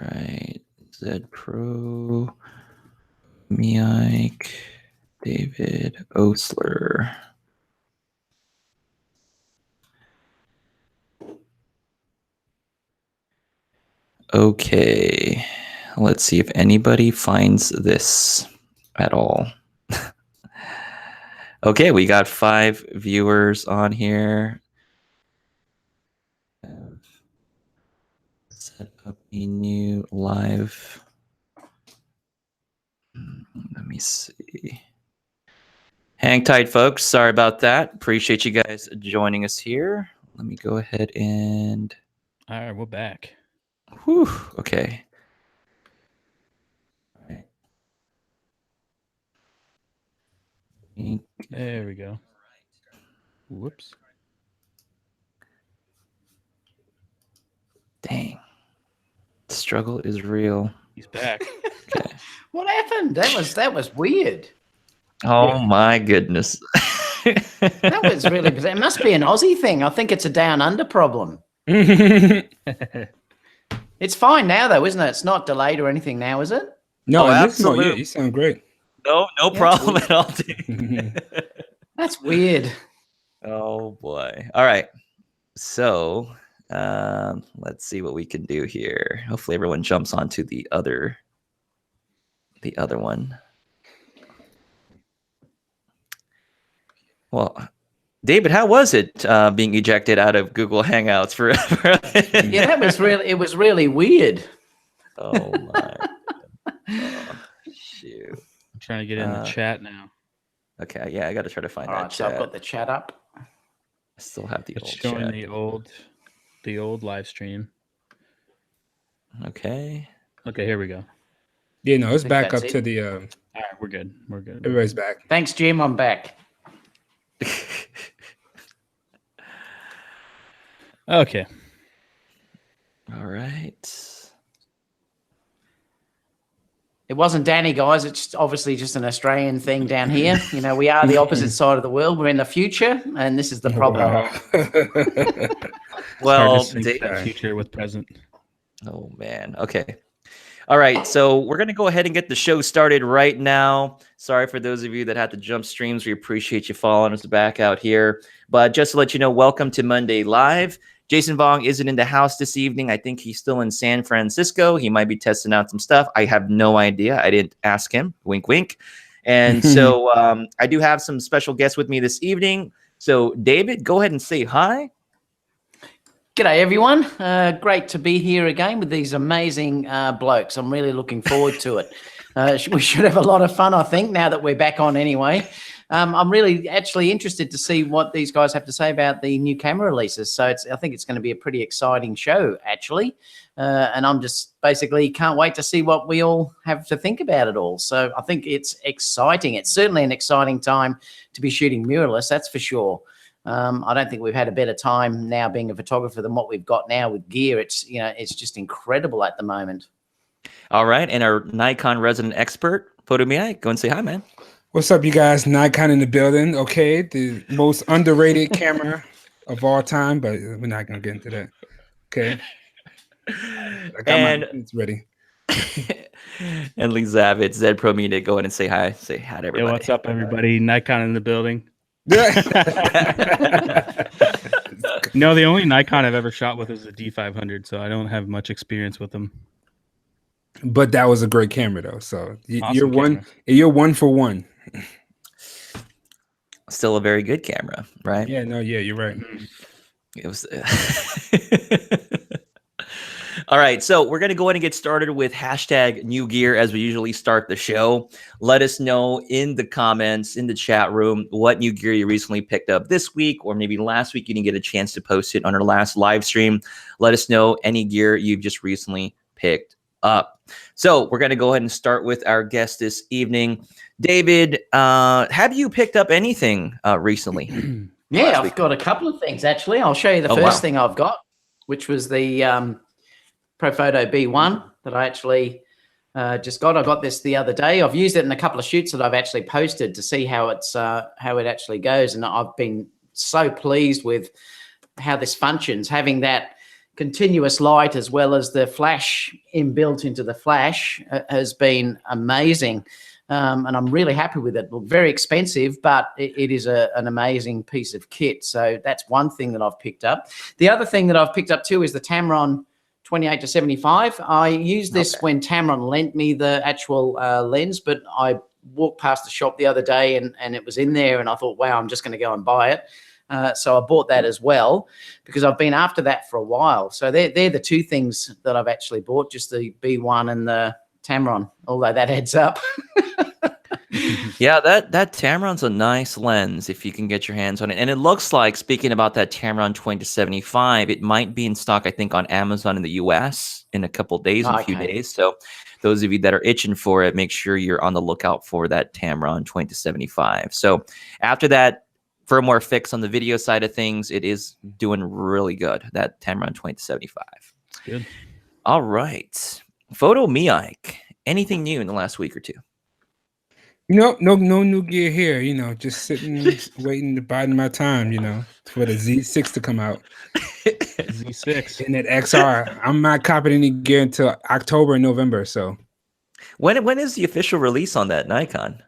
Right. Zedpromedia, David Oaster. Okay. Let's see if anybody finds this at all. Okay, we got 5 viewers on here. Set up a new live. Let me see. Hang tight, folks. Sorry about that. Appreciate you guys joining us here. Let me go ahead and... All right, we're back. Whew, okay. All right. There we go. Whoops. Dang. The struggle is real. He's back. Okay. What happened? That was weird. Oh my goodness. That was really bizarre. It must be an Aussie thing. I think it's a down under problem. It's fine now, though, isn't it? It's not delayed or anything now, is it? No, absolutely. Yeah, you sound great. No problem at all. That's weird. Oh boy. All right. So let's see what we can do here. Hopefully everyone jumps onto the other one. Well, David, how was it being ejected out of Google Hangouts for? Yeah, it was really weird. Oh my. Oh, shoot. I'm trying to get in the chat now. Okay, yeah, I got to try to find All that right, chat. so I've got the chat up. I still have the It's old showing chat. the old live stream. Okay. Okay, here we go. Yeah, no, it's think back that's up it. to the. All right, we're good. We're good. Everybody's back. Thanks, Jim. I'm back. Okay. All right. It wasn't Danny, guys. It's obviously just an Australian thing down here. You know, we are the opposite side of the world. We're in the future, and this is the problem. Well, Hard to sync that future with present. Oh man. Okay. All right. So we're gonna go ahead and get the show started right now. Sorry for those of you that had to jump streams. We appreciate you following us back out here. But just to let you know, welcome to Monday Live. Jason Vong isn't in the house this evening. I think he's still in San Francisco. He might be testing out some stuff. I have no idea. I didn't ask him. Wink, wink. And so I do have some special guests with me this evening. So David, go ahead and say hi. G'day, everyone. Great to be here again with these amazing blokes. I'm really looking forward to it. We should have a lot of fun, I think, now that we're back on anyway. I'm really actually interested to see what these guys have to say about the new camera releases. So I think it's going to be a pretty exciting show, actually. And I'm just basically can't wait to see what we all have to think about it all. So I think it's exciting. It's certainly an exciting time to be shooting mirrorless, that's for sure. I don't think we've had a better time now being a photographer than what we've got now with gear. It's just incredible at the moment. All right. And our Nikon resident expert, Photo-Me-Ike, go and say hi, man. What's up, you guys? Nikon in the building. Okay, the most underrated camera of all time, but we're not gonna get into that. Okay. I got my things ready. And Lee Zavitz, Zedpromedia, go ahead and say hi. Say hi to everybody. Hey, what's up, everybody? Nikon in the building. No, the only Nikon I've ever shot with is a D500, so I don't have much experience with them. But that was a great camera, though. So Awesome you're one for one. Still a very good camera, right? Yeah, no, yeah, you're right. It was. All right, so we're going to go ahead and get started with hashtag new gear as we usually start the show. Let us know in the comments, in the chat room, what new gear you recently picked up this week, or maybe last week you didn't get a chance to post it on our last live stream. Let us know any gear you've just recently picked up. So we're going to go ahead and start with our guest this evening. David, have you picked up anything recently? Yeah, I've got a couple of things, actually. I'll show you the first thing I've got, which was the Profoto B1 that I actually just got. I got this the other day. I've used it in a couple of shoots that I've actually posted to see how it actually goes, and I've been so pleased with how this functions, having that continuous light as well as the flash inbuilt into the flash has been amazing. And I'm really happy with it. Well, very expensive, but it is an amazing piece of kit. So that's one thing that I've picked up. The other thing that I've picked up too is the Tamarind 28-75. I used this when Tamarind lent me the actual lens, but I walked past the shop the other day and it was in there, and I thought, wow, I'm just going to go and buy it. So I bought that as well because I've been after that for a while. So they're the two things that I've actually bought, just the B1 and the Tamarind, although that adds up. Yeah, that Tamarind's a nice lens if you can get your hands on it. And it looks like, speaking about that Tamarind 20-75, it might be in stock, I think, on Amazon in the US in a couple days, in a few days. So those of you that are itching for it, make sure you're on the lookout for that Tamarind 20-75. So after that firmware fix on the video side of things, it is doing really good, that Tamarind 20-75. Good. All right. Photo-Me-Ike. Anything new in the last week or two? No new gear here. Just sitting, waiting to biding my time. For the Z6 to come out. Z6 and that XR. I'm not copying any gear until October and November. So, when is the official release on that Nikon?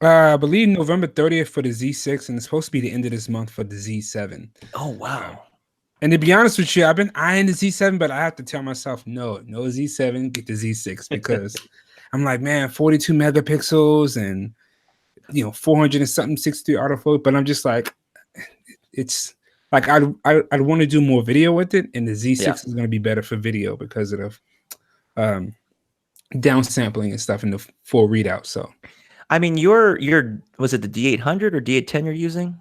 I believe November 30th for the Z6, and it's supposed to be the end of this month for the Z7. Oh wow! And to be honest with you, I've been eyeing the Z7, but I have to tell myself, no Z7, get the Z6 because. I'm like, man, 42 megapixels and 400 and something 63 autofocus, but I'm just like, it's like I'd want to do more video with it, and the Z6 is going to be better for video because of the downsampling and stuff in the full readout. So, I mean, was it the D800 or D810 you're using?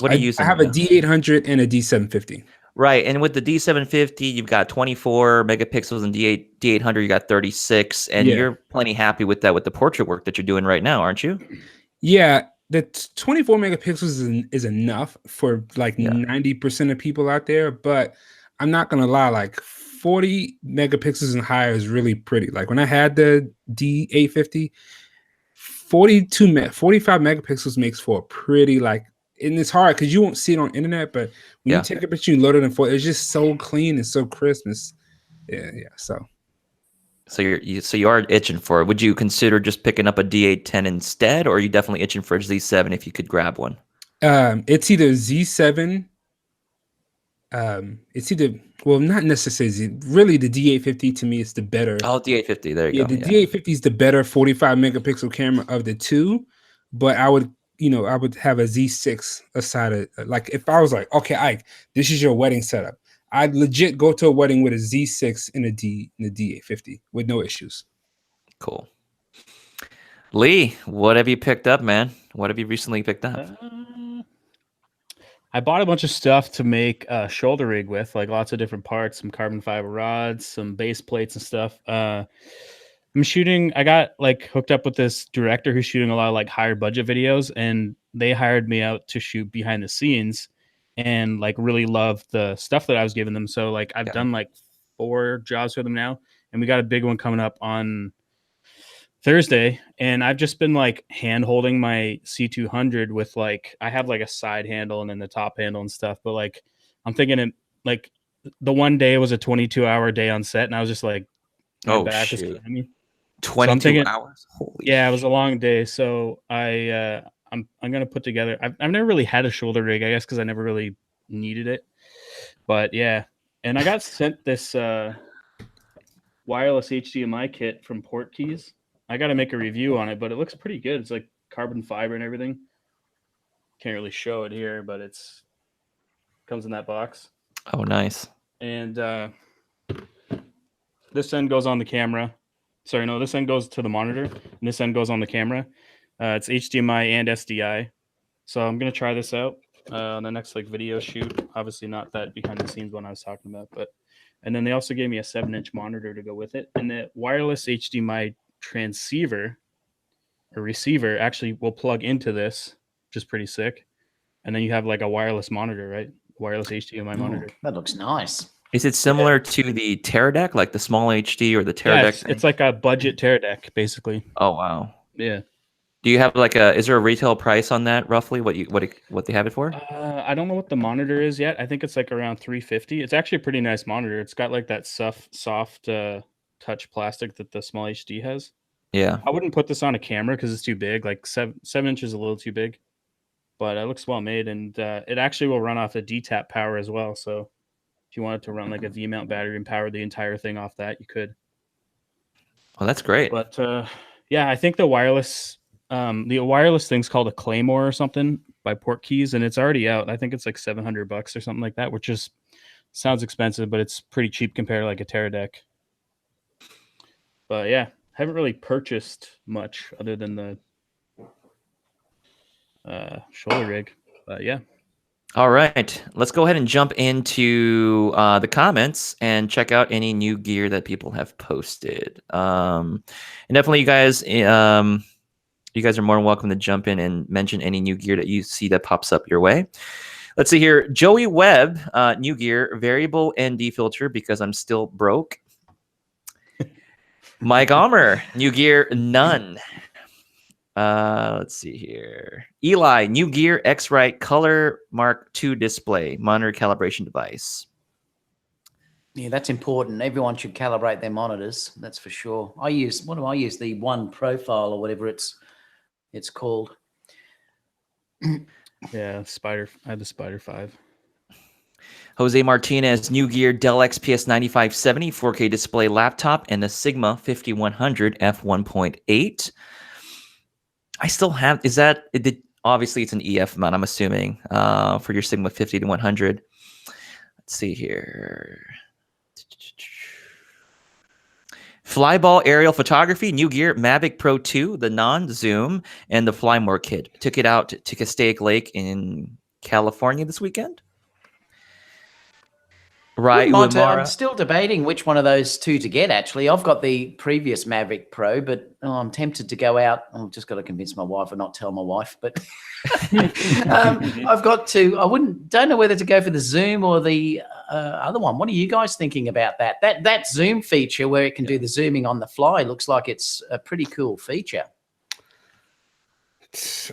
What are you using? I have a D800 and a D750. Right, and with the D750, you've got 24 megapixels, and D800, you got 36, and you're plenty happy with that with the portrait work that you're doing right now, aren't you? Yeah, the 24 megapixels is enough for like 90% of people out there, but I'm not gonna lie, like 40 megapixels and higher is really pretty. Like when I had the D850, 45 megapixels makes for a pretty and it's hard because you won't see it on internet, but when you take a picture, you load it in photo, it's just so clean and so crisp. So you are itching for it. Would you consider just picking up a D810 instead, or are you definitely itching for a Z7 if you could grab one? It's either Z7. Not necessarily really the D850 to me is the better. Oh, D850, there you go. The D850 is the better 45 megapixel camera of the two, but I would have a Z6 aside of, like, if I was like, okay, Ike, this is your wedding setup, I'd legit go to a wedding with a Z6 and a D850 with no issues. Cool. Lee, what have you picked up, man? What have you recently picked up? I bought a bunch of stuff to make a shoulder rig with, like lots of different parts, some carbon fiber rods, some base plates and stuff. I got hooked up with this director who's shooting a lot of higher budget videos, and they hired me out to shoot behind the scenes and really loved the stuff that I was giving them. So I've done 4 jobs for them now, and we got a big one coming up on Thursday. And I've just been hand holding my C200 with I have a side handle and then the top handle and stuff. But I'm thinking the one day was a 22-hour day on set, and I was just oh back shit. I mean, 22 hours. Holy it was a long day. So I'm gonna put together. I've never really had a shoulder rig, I guess, because I never really needed it. But yeah, and I got sent this wireless HDMI kit from Portkeys. I got to make a review on it, but it looks pretty good. It's carbon fiber and everything. Can't really show it here, but comes in that box. Oh, nice. And this end goes on the camera. Sorry, no, this end goes to the monitor, and this end goes on the camera. It's HDMI and SDI. So I'm going to try this out on the next video shoot. Obviously not that behind the scenes one I was talking about, and then they also gave me a 7-inch monitor to go with it. And the wireless HDMI transceiver or receiver actually will plug into this, which is pretty sick. And then you have a wireless monitor, right? Wireless HDMI monitor. That looks nice. Is it similar to the Teradek, like the small HD or the Teradek? It's like a budget Teradek, basically. Oh, wow. Yeah. Do you have like is there a retail price on that roughly? What they have it for? I don't know what the monitor is yet. I think it's like around $350. It's actually a pretty nice monitor. It's got like that soft touch plastic that the small HD has. Yeah. I wouldn't put this on a camera because it's too big. Like 7 inches is a little too big, but it looks well made, and it actually will run off a DTAP power as well. So if you wanted to run like a V-mount battery and power the entire thing off that, you could. Well, that's great. But yeah, I think the wireless thing's called a Claymore or something by Portkeys, and it's already out. I think it's like $700 or something like that, which just sounds expensive, but it's pretty cheap compared to like a Teradek. But yeah, haven't really purchased much other than the shoulder rig. But yeah. All right, let's go ahead and jump into the comments and check out any new gear that people have posted. And definitely, you guys are more than welcome to jump in and mention any new gear that you see that pops up your way. Let's see here. Joey Webb, new gear, variable ND filter because I'm still broke. Mike Omer, new gear, none. Let's see here. Eli, new gear, X-Rite Color Mark II display, monitor calibration device. Yeah, that's important. Everyone should calibrate their monitors. That's for sure. What do I use? The One Profile or whatever it's called. Yeah, I had the Spider 5. Jose Martinez, new gear, Dell XPS 9570 4K display laptop and a Sigma 5100 f1.8. I still have, obviously it's an EF mount, I'm assuming, for your Sigma 5100. Let's see here. Flyball aerial photography, new gear, Mavic Pro 2, the non-zoom, and the Flymore kit. Took it out to Castaic Lake in California this weekend. Right, I'm still debating which one of those two to get, actually. I've got the previous Mavic Pro, but I'm tempted to go out. I've just got to convince my wife and not tell my wife. But I've got to. Don't know whether to go for the zoom or the other one. What are you guys thinking about that? That zoom feature where it can do the zooming on the fly looks like it's a pretty cool feature. It's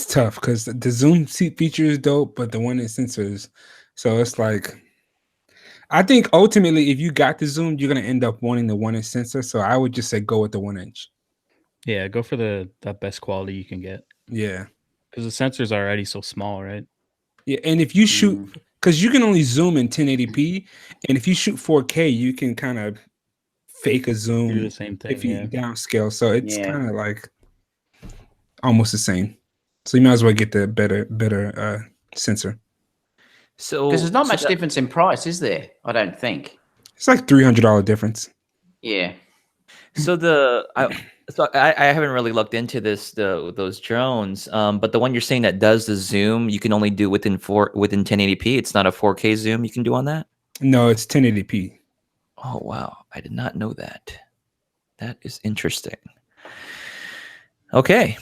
tough because the zoom feature is dope, but the one in sensors. So it's like, I think ultimately, if you got the zoom, you're gonna end up wanting the 1-inch sensor. So I would just say go with the 1-inch. Yeah, go for the best quality you can get. Yeah, because the sensor's already so small, right? Yeah, and if you shoot, because you can only zoom in 1080p, and if you shoot 4K, you can kind of fake a zoom. Do the same thing if you yeah. downscale. So it's kind of like almost the same. So you might as well get the better sensor. So because there's not much difference in price, is there? I don't think. It's like $300 difference. Yeah. So I haven't really looked into those drones, but the one you're saying that does the zoom, you can only do within 1080p. It's not a 4K zoom you can do on that. No, it's 1080p. Oh wow, I did not know that. That is interesting. Okay,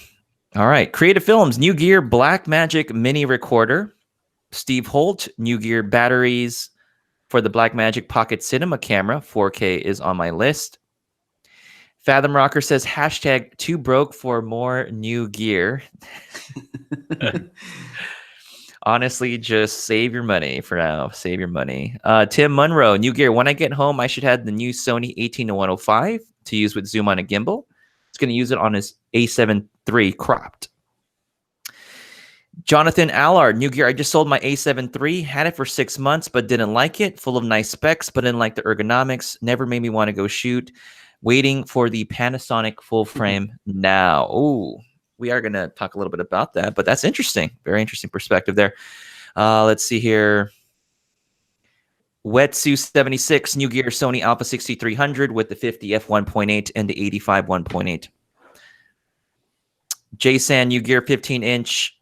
all right. Creative Films, new gear, Blackmagic mini recorder. Steve Holt, new gear batteries for the Blackmagic Pocket Cinema camera. 4K is on my list. Fathom Rocker says, hashtag too broke for more new gear. Honestly, just save your money for now. Save your money. Tim Munro, new gear. When I get home, I should have the new Sony 18-105 to use with zoom on a gimbal. He's going to use it on his A7 III cropped. Jonathan Allard, new gear. I just sold my A7 III, had it for 6 months, but didn't like it. Full of nice specs, but didn't like the ergonomics. Never made me want to go shoot. Waiting for the Panasonic full frame now. Oh, we are going to talk a little bit about that, but that's interesting. Very interesting perspective there. Let's see here. Wetsu 76, new gear, Sony Alpha 6300 with the 50 f1.8 and the 85 1.8. JSAN, new gear, 15-inch.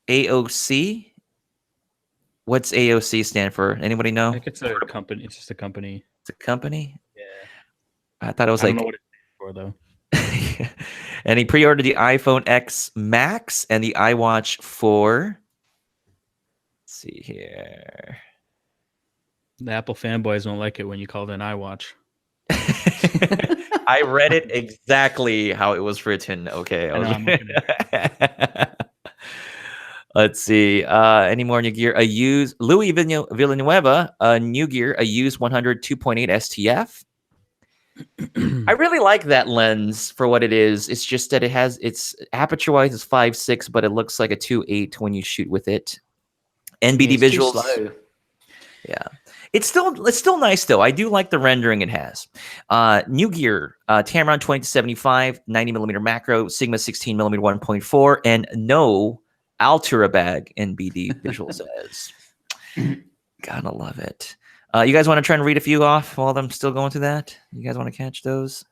AOC. What's AOC stand for? Anybody know? I think it's a company. It's just a company. It's a company? Yeah. I thought it was I don't know what it stands for, though. And he pre-ordered the iPhone X Max and the iWatch 4. Let's see here. The Apple fanboys won't like it when you call it an iWatch. I read it exactly how it was written. Okay. I know, I'm looking Let's see. Any more new gear? A used Louis Villanueva, a new gear, a used 100 2.8 STF. I really like that lens for what it is. It's just that its aperture wise is 5.6, but it looks like a 2.8 when you shoot with it. NBD it's too visuals. slow. Yeah. It's still nice though. I do like the rendering it has. New gear, Tamarind 20-75, 90mm macro, Sigma 16mm 1.4, and no Altura bag NBD visual says. Gotta love it. You guys want to try and read a few off while I'm still going through that? You guys want to catch those?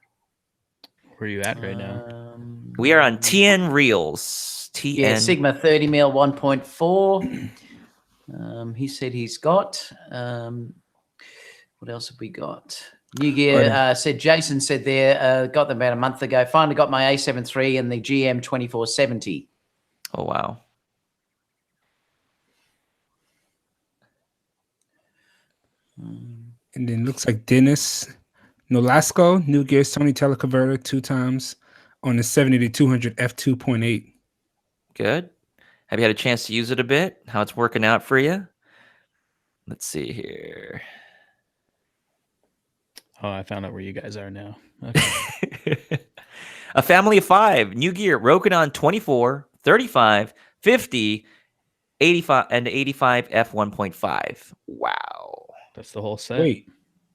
Where are you at right now? We are on TN Reels. TN. Yeah, Sigma 30mm 1.4. He said he's got. What else have we got? New gear, said Jason said there, got them about a month ago. Finally got my A7 III and the GM 2470. Oh, wow. And then looks like Dennis Nolasco, new gear Sony teleconverter 2 times on the 70-200 f2.8. Good. Have you had a chance to use it a bit? How it's working out for you? Let's see here. Oh, I found out where you guys are now. Okay. A family of 5, new gear, Rokinon 24, 35, 50, 85, and 85 f1.5. Wow. That's the whole set. Wait,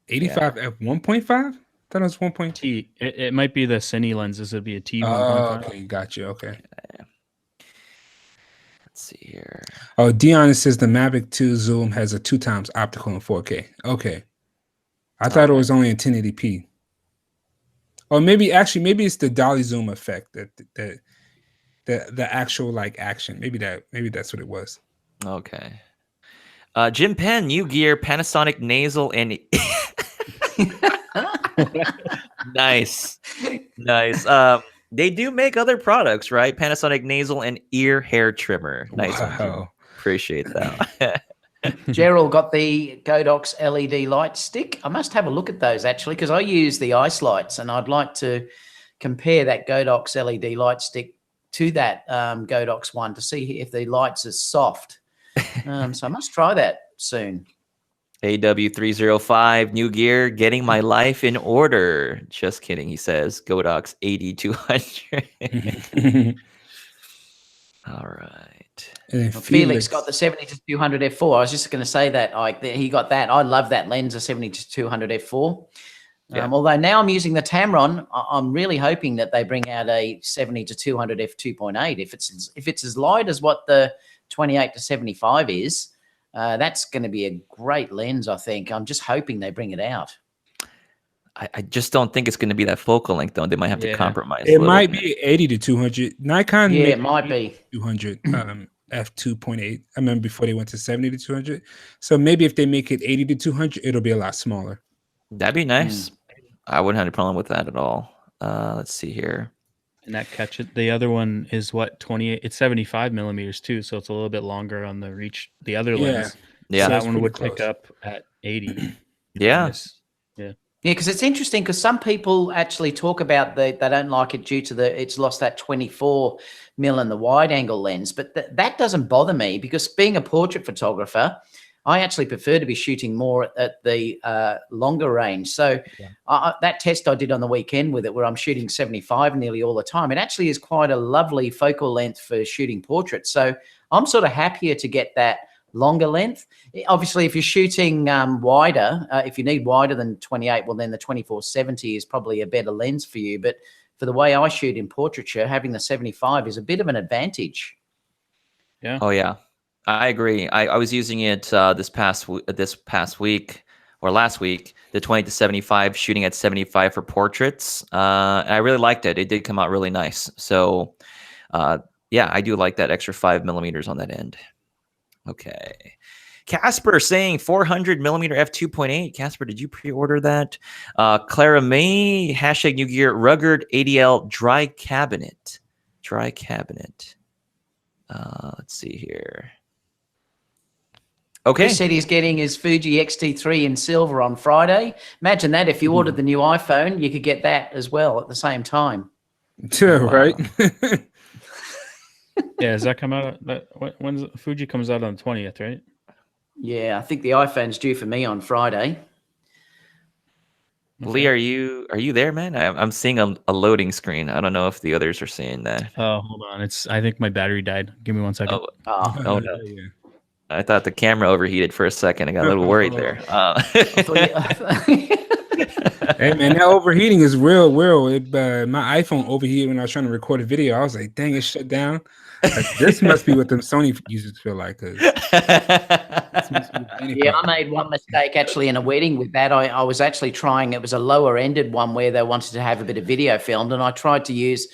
85 f1.5? Thought it was 1.2. T. It might be the Cine lenses. It'd be a T 1.5. Oh, okay, gotcha. Okay. Let's see here. Oh, Dion says the Mavic 2 zoom has a 2 times optical in 4K. Okay. I thought it was only in 1080p. Or maybe it's the dolly zoom effect that the actual like action. Maybe that's what it was. Okay. Jim Penn, new gear, Panasonic nasal and nice. They do make other products, right? Panasonic nasal and ear hair trimmer. Nice. Wow. Appreciate that. Gerald got the Godox LED light stick. I must have a look at those actually, because I use the ice lights and I'd like to compare that Godox LED light stick to that Godox one to see if the lights are soft. So I must try that soon. AW305, new gear, getting my life in order. Just kidding, he says. Godox 8200. All right. And then Felix got the 70-200 f4. I was just going to say that he got that. I love that lens, a 70-200 f4. Yeah. Although now I'm using the Tamarind, I'm really hoping that they bring out a 70-200 f2.8. If it's as light as what the 28-75 is, that's going to be a great lens, I think. I'm just hoping they bring it out. I just don't think it's going to be that focal length, though. They might have to compromise. It might be 80-200. Nikon, yeah, it might be 200 f2.8. I remember before they went to 70-200. So maybe if they make it 80-200, it'll be a lot smaller. That'd be nice. I wouldn't have a problem with that at all. Let's see here. And that catch it. The other one is what 28. It's 75 millimeters too, so it's a little bit longer on the reach. The other lens, yeah, so that one would pick up at 80. Yeah. Yeah, because it's interesting because some people actually talk about they don't like it due to it's lost that 24 mil in the wide angle lens, but that doesn't bother me because being a portrait photographer, I actually prefer to be shooting more at the longer range. So that test I did on the weekend with it where I'm shooting 75 nearly all the time, it actually is quite a lovely focal length for shooting portraits. So I'm sort of happier to get that longer length. Obviously, if you're shooting wider, if you need wider than 28, well, then the 24-70 is probably a better lens for you. But for the way I shoot in portraiture, having the 75 is a bit of an advantage. Yeah. Oh, yeah. I agree. I was using it this past week or last week, the 20-75, shooting at 75 for portraits. And I really liked it. It did come out really nice. So, yeah, I do like that extra 5 millimeters on that end. Okay. Casper saying 400 millimeter f2.8. Casper, did you pre-order that? Clara May, hashtag new gear, rugged ADL dry cabinet. Let's see here. Okay. Chris said he's getting his Fuji XT3 in silver on Friday. Imagine that if you ordered the new iPhone, you could get that as well at the same time. Yeah, right. Yeah, does that come out? When's Fuji comes out on the 20th, right? Yeah, I think the iPhone's due for me on Friday. Lee, are you there, man? I'm seeing a loading screen. I don't know if the others are seeing that. Oh, hold on. I think my battery died. Give me 1 second. Oh, Oh no. I thought the camera overheated for a second. I got a little worried there. Hey man, that overheating is real. My iPhone overheated when I was trying to record a video. I was like, dang, it shut down. Like, this must be what them Sony users feel like. Yeah, I made one mistake actually in a wedding with that. I was actually trying, it was a lower ended one where they wanted to have a bit of video filmed, and I tried to use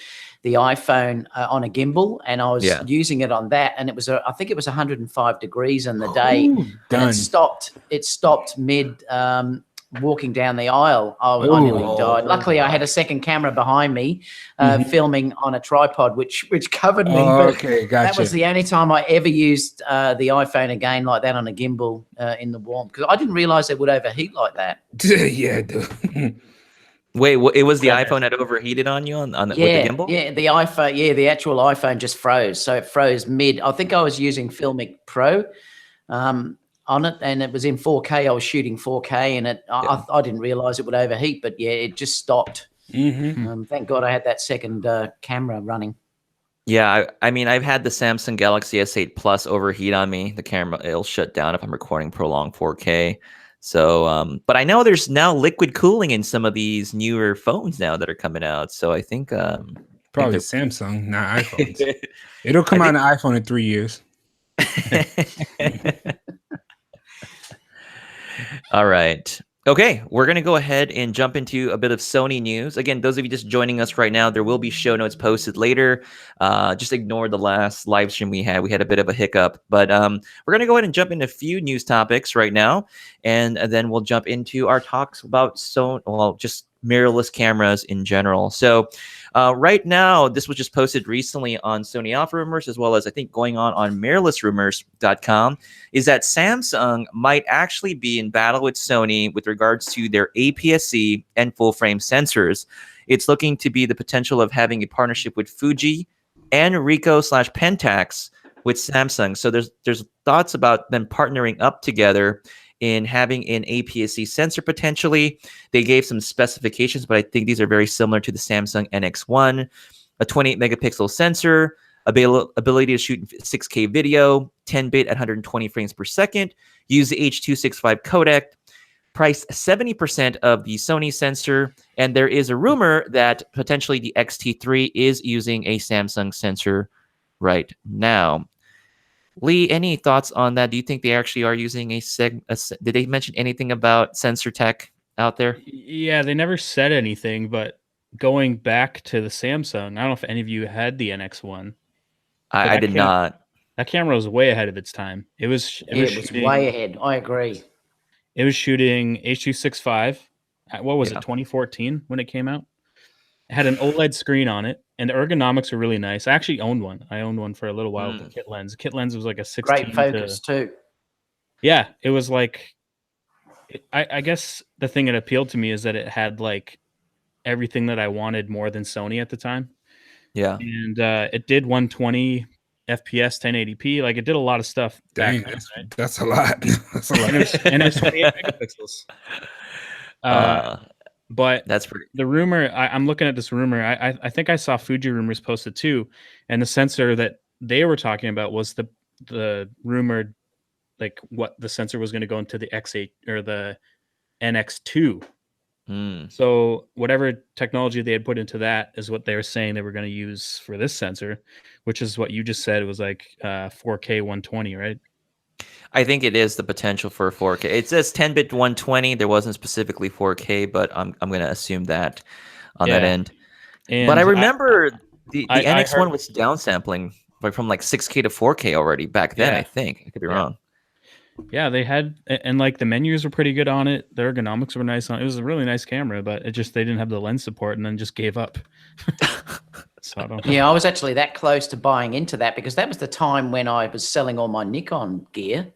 the iPhone on a gimbal, and I was using it on that, and it was I think it was 105 degrees in the day. And it stopped mid walking down the aisle. I nearly died. Luckily, I had a second camera behind me filming on a tripod, which covered me. Okay, gotcha. That was the only time I ever used the iPhone again like that on a gimbal in the warm, because I didn't realize it would overheat like that. Yeah, dude. Wait, it was the iPhone that overheated on you with the gimbal? Yeah, the iPhone. Yeah, the actual iPhone just froze. So it froze mid. I think I was using Filmic Pro on it, and it was in 4K. I was shooting 4K, and I didn't realize it would overheat, but yeah, it just stopped. Thank God I had that second camera running. Yeah, I mean, I've had the Samsung Galaxy S8 Plus overheat on me. The camera, it'll shut down if I'm recording prolonged 4K. So, but I know there's now liquid cooling in some of these newer phones now that are coming out. So I think probably Samsung, not iPhones. It'll come out an iPhone in 3 years. All right. Okay, we're going to go ahead and jump into a bit of Sony news. Again, those of you just joining us right now, there will be show notes posted later. Just ignore the last live stream we had. We had a bit of a hiccup, but we're going to go ahead and jump into a few news topics right now, and then we'll jump into our talks about just mirrorless cameras in general. So right now, this was just posted recently on Sony Alpha Rumors, as well as I think going on mirrorlessrumors.com, is that Samsung might actually be in battle with Sony with regards to their APS-C and full-frame sensors. It's looking to be the potential of having a partnership with Fuji and Ricoh/Pentax with Samsung. So there's thoughts about them partnering up together in having an APS-C sensor potentially. They gave some specifications, but I think these are very similar to the Samsung NX1. A 28 megapixel sensor, ability to shoot 6K video, 10-bit at 120 frames per second, use the H.265 codec, priced 70% of the Sony sensor, and there is a rumor that potentially the XT-3 is using a Samsung sensor right now. Lee, any thoughts on that? Do you think they actually are using did they mention anything about sensor tech out there? Yeah, they never said anything, but going back to the Samsung, I don't know if any of you had the NX1. I did not. That camera was way ahead of its time. It was way ahead. I agree. It was shooting H.265. What was it, 2014 when it came out? It had an OLED screen on it, and the ergonomics were really nice. I actually owned one. I owned one for a little while with the kit lens. The kit lens was like a 16. Great focus too. Yeah, it was like, I guess the thing that appealed to me is that it had like everything that I wanted more than Sony at the time. Yeah. And it did 120 FPS, 1080p. Like it did a lot of stuff. Dang, back then, right? That's a lot. That's a lot. And it's 28 megapixels. But that's pretty. The rumor, I'm looking at this rumor. I think I saw Fuji rumors posted too, and the sensor that they were talking about was the rumored, like what the sensor was going to go into the X8 or the NX2. So whatever technology they had put into that is what they were saying they were going to use for this sensor, which is what you just said. It was like 4K 120, right? I think it is the potential for 4K. It says 10-bit 120. There wasn't specifically 4K, but I'm going to assume that on that end. And but I remember the NX1 was downsampling from like 6K to 4K already back then. I think I could be wrong. Yeah, they had, and like the menus were pretty good on it. The ergonomics were nice on it. It was a really nice camera, but it just, they didn't have the lens support and then just gave up. So I don't know. Yeah, I was actually that close to buying into that because that was the time when I was selling all my Nikon gear.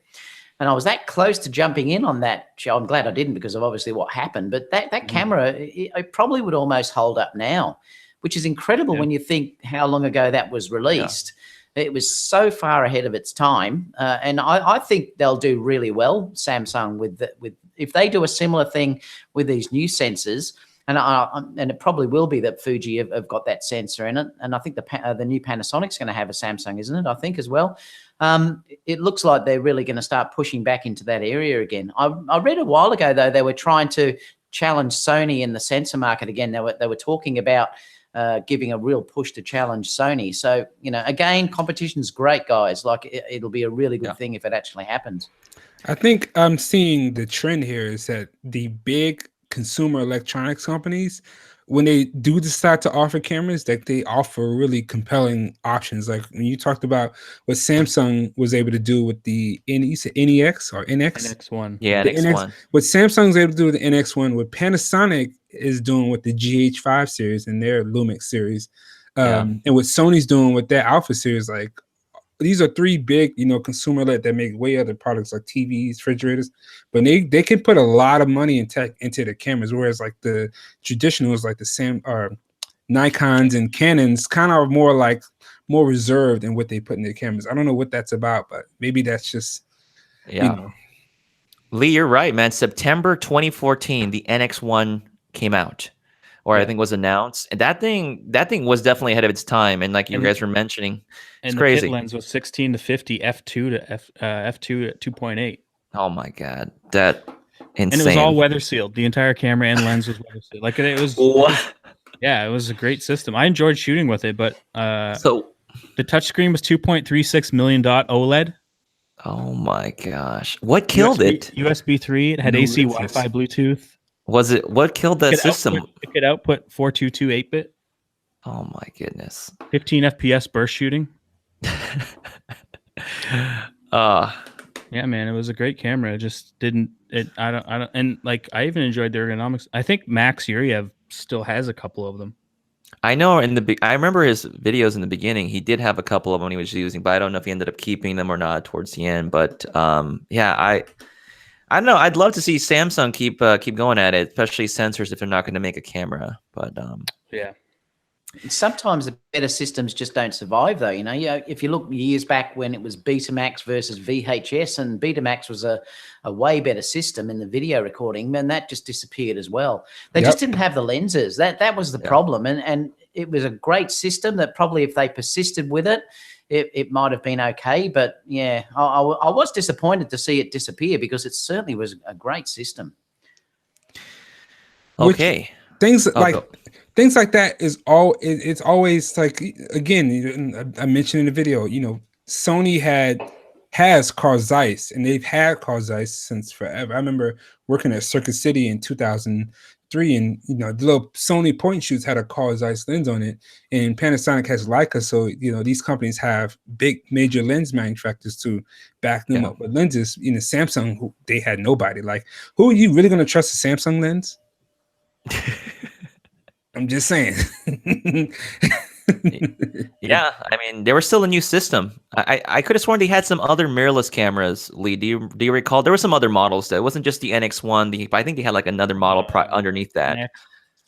and I was that close to jumping in on that show. I'm glad I didn't because of obviously what happened. But that camera, it probably would almost hold up now, which is incredible when you think how long ago that was released. It was so far ahead of its time, and I think they'll do really well, Samsung, with if they do a similar thing with these new sensors, and it probably will be that Fuji have got that sensor in it, and I think the new Panasonic's going to have a Samsung, isn't it? I think as well. It looks like they're really going to start pushing back into that area again. I read a while ago though they were trying to challenge Sony in the sensor market again. They were talking about giving a real push to challenge Sony. So, again, competition's great, guys. Like it'll be a really good thing if it actually happens. I think I'm seeing the trend here is that the big consumer electronics companies, when they do decide to offer cameras, that they offer really compelling options. Like when you talked about what Samsung was able to do with the NEX or NX? NX1. Yeah, NX1. What Samsung's able to do with the NX1, what Panasonic is doing with the GH5 series and their Lumix series, and what Sony's doing with their Alpha series, like these are three big, consumer led that make way other products like TVs, refrigerators, but they can put a lot of money and tech into the cameras, whereas like the traditionals like the Nikons and Canons kind of are more reserved in what they put in their cameras. I don't know what that's about, but maybe that's just Lee, you're right, man. September 2014, the NX1 came out, or I think was announced, and that thing was definitely ahead of its time. And like you guys were mentioning, it's crazy. The kit lens was 16 to 50 f2 to f2 at 2.8. Oh my god, that insane! And it was all weather sealed. The entire camera and lens was weather sealed. Like it was. What? Yeah, it was a great system. I enjoyed shooting with it, but so the touchscreen was 2.36 million dot OLED. Oh my gosh, what killed it? USB 3. It had AC, Wi-Fi, Bluetooth. Was it what killed that system? It could output 422 8-bit. Oh my goodness. 15 FPS burst shooting. Yeah, man, it was a great camera. It just didn't. I don't. And like, I even enjoyed the ergonomics. I think Max Yuriev still has a couple of them. I know I remember his videos in the beginning. He did have a couple of them he was using, but I don't know if he ended up keeping them or not towards the end. But yeah, I don't know. I'd love to see Samsung keep going at it, especially sensors if they're not going to make a camera. But yeah. Sometimes the better systems just don't survive, though. If you look years back when it was Betamax versus VHS, and Betamax was a way better system in the video recording, and that just disappeared as well. They just didn't have the lenses. That was the problem, and it was a great system that probably if they persisted with it, it might have been okay. But yeah, I was disappointed to see it disappear because it certainly was a great system. Okay. Things like that it's always like, again, I mentioned in the video, Sony has Carl Zeiss, and they've had Carl Zeiss since forever. I remember working at Circuit City in 2003, and the little Sony point and shoots had a Carl Zeiss lens on it, and Panasonic has Leica, so these companies have big major lens manufacturers to back them up with lenses. Samsung, they had nobody. Like, who are you really going to trust a Samsung lens? I'm just saying. Yeah, I mean, they were still a new system. I could have sworn they had some other mirrorless cameras. Lee, do you recall? There were some other models. It wasn't just the NX1. I think they had like another model underneath that.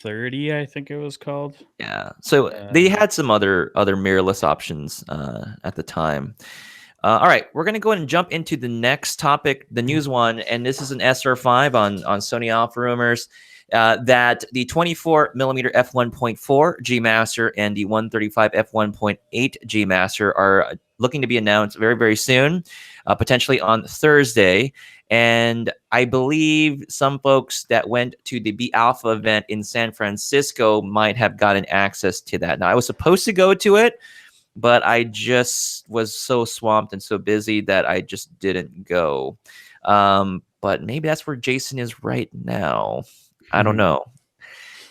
X30, I think it was called. Yeah, so they had some other mirrorless options at the time. All right, we're going to go ahead and jump into the next topic, the news one, and this is an SR5 on Sony Alpha Rumors. That the 24mm f1.4 G Master and the 135 f1.8 G Master are looking to be announced very, very soon, potentially on Thursday. And I believe some folks that went to the B Alpha event in San Francisco might have gotten access to that. Now, I was supposed to go to it, but I just was so swamped and so busy that I just didn't go. But maybe that's where Jason is right now. I don't know.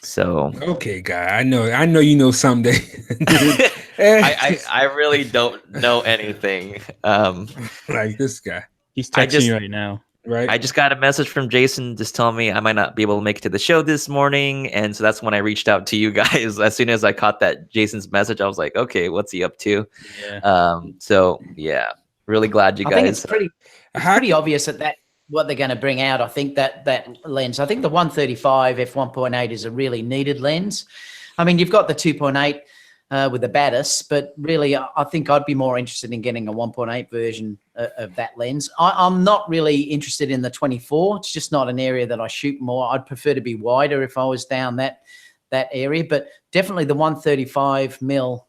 So okay, guy, I know someday. I really don't know anything. Like this guy. He's texting you right now. Right. I just got a message from Jason just telling me I might not be able to make it to the show this morning, and so that's when I reached out to you guys. As soon as I caught that Jason's message, I was like, okay, what's he up to? Yeah. So yeah, really glad you guys. I think it's It's pretty obvious that what they're going to bring out. I think that lens. I think the 135 f1.8 is a really needed lens. I mean, you've got the 2.8 with the Batis, but really, I think I'd be more interested in getting a 1.8 version of that lens. I'm not really interested in the 24. It's just not an area that I shoot more. I'd prefer to be wider if I was down that area, but definitely the 135 mil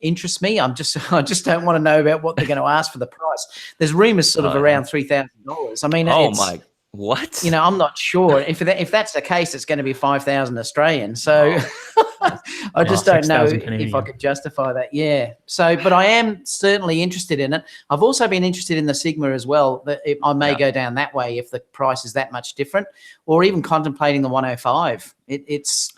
interests me. I just don't want to know about what they're going to ask for the price. There's rumors sort of around $3,000. I mean, what? You know, I'm not sure if that's the case. It's going to be 5,000 Australian. So I just don't know if I could justify that. Yeah. So, but I am certainly interested in it. I've also been interested in the Sigma as well. That I may go down that way if the price is that much different, or even contemplating the 105. It's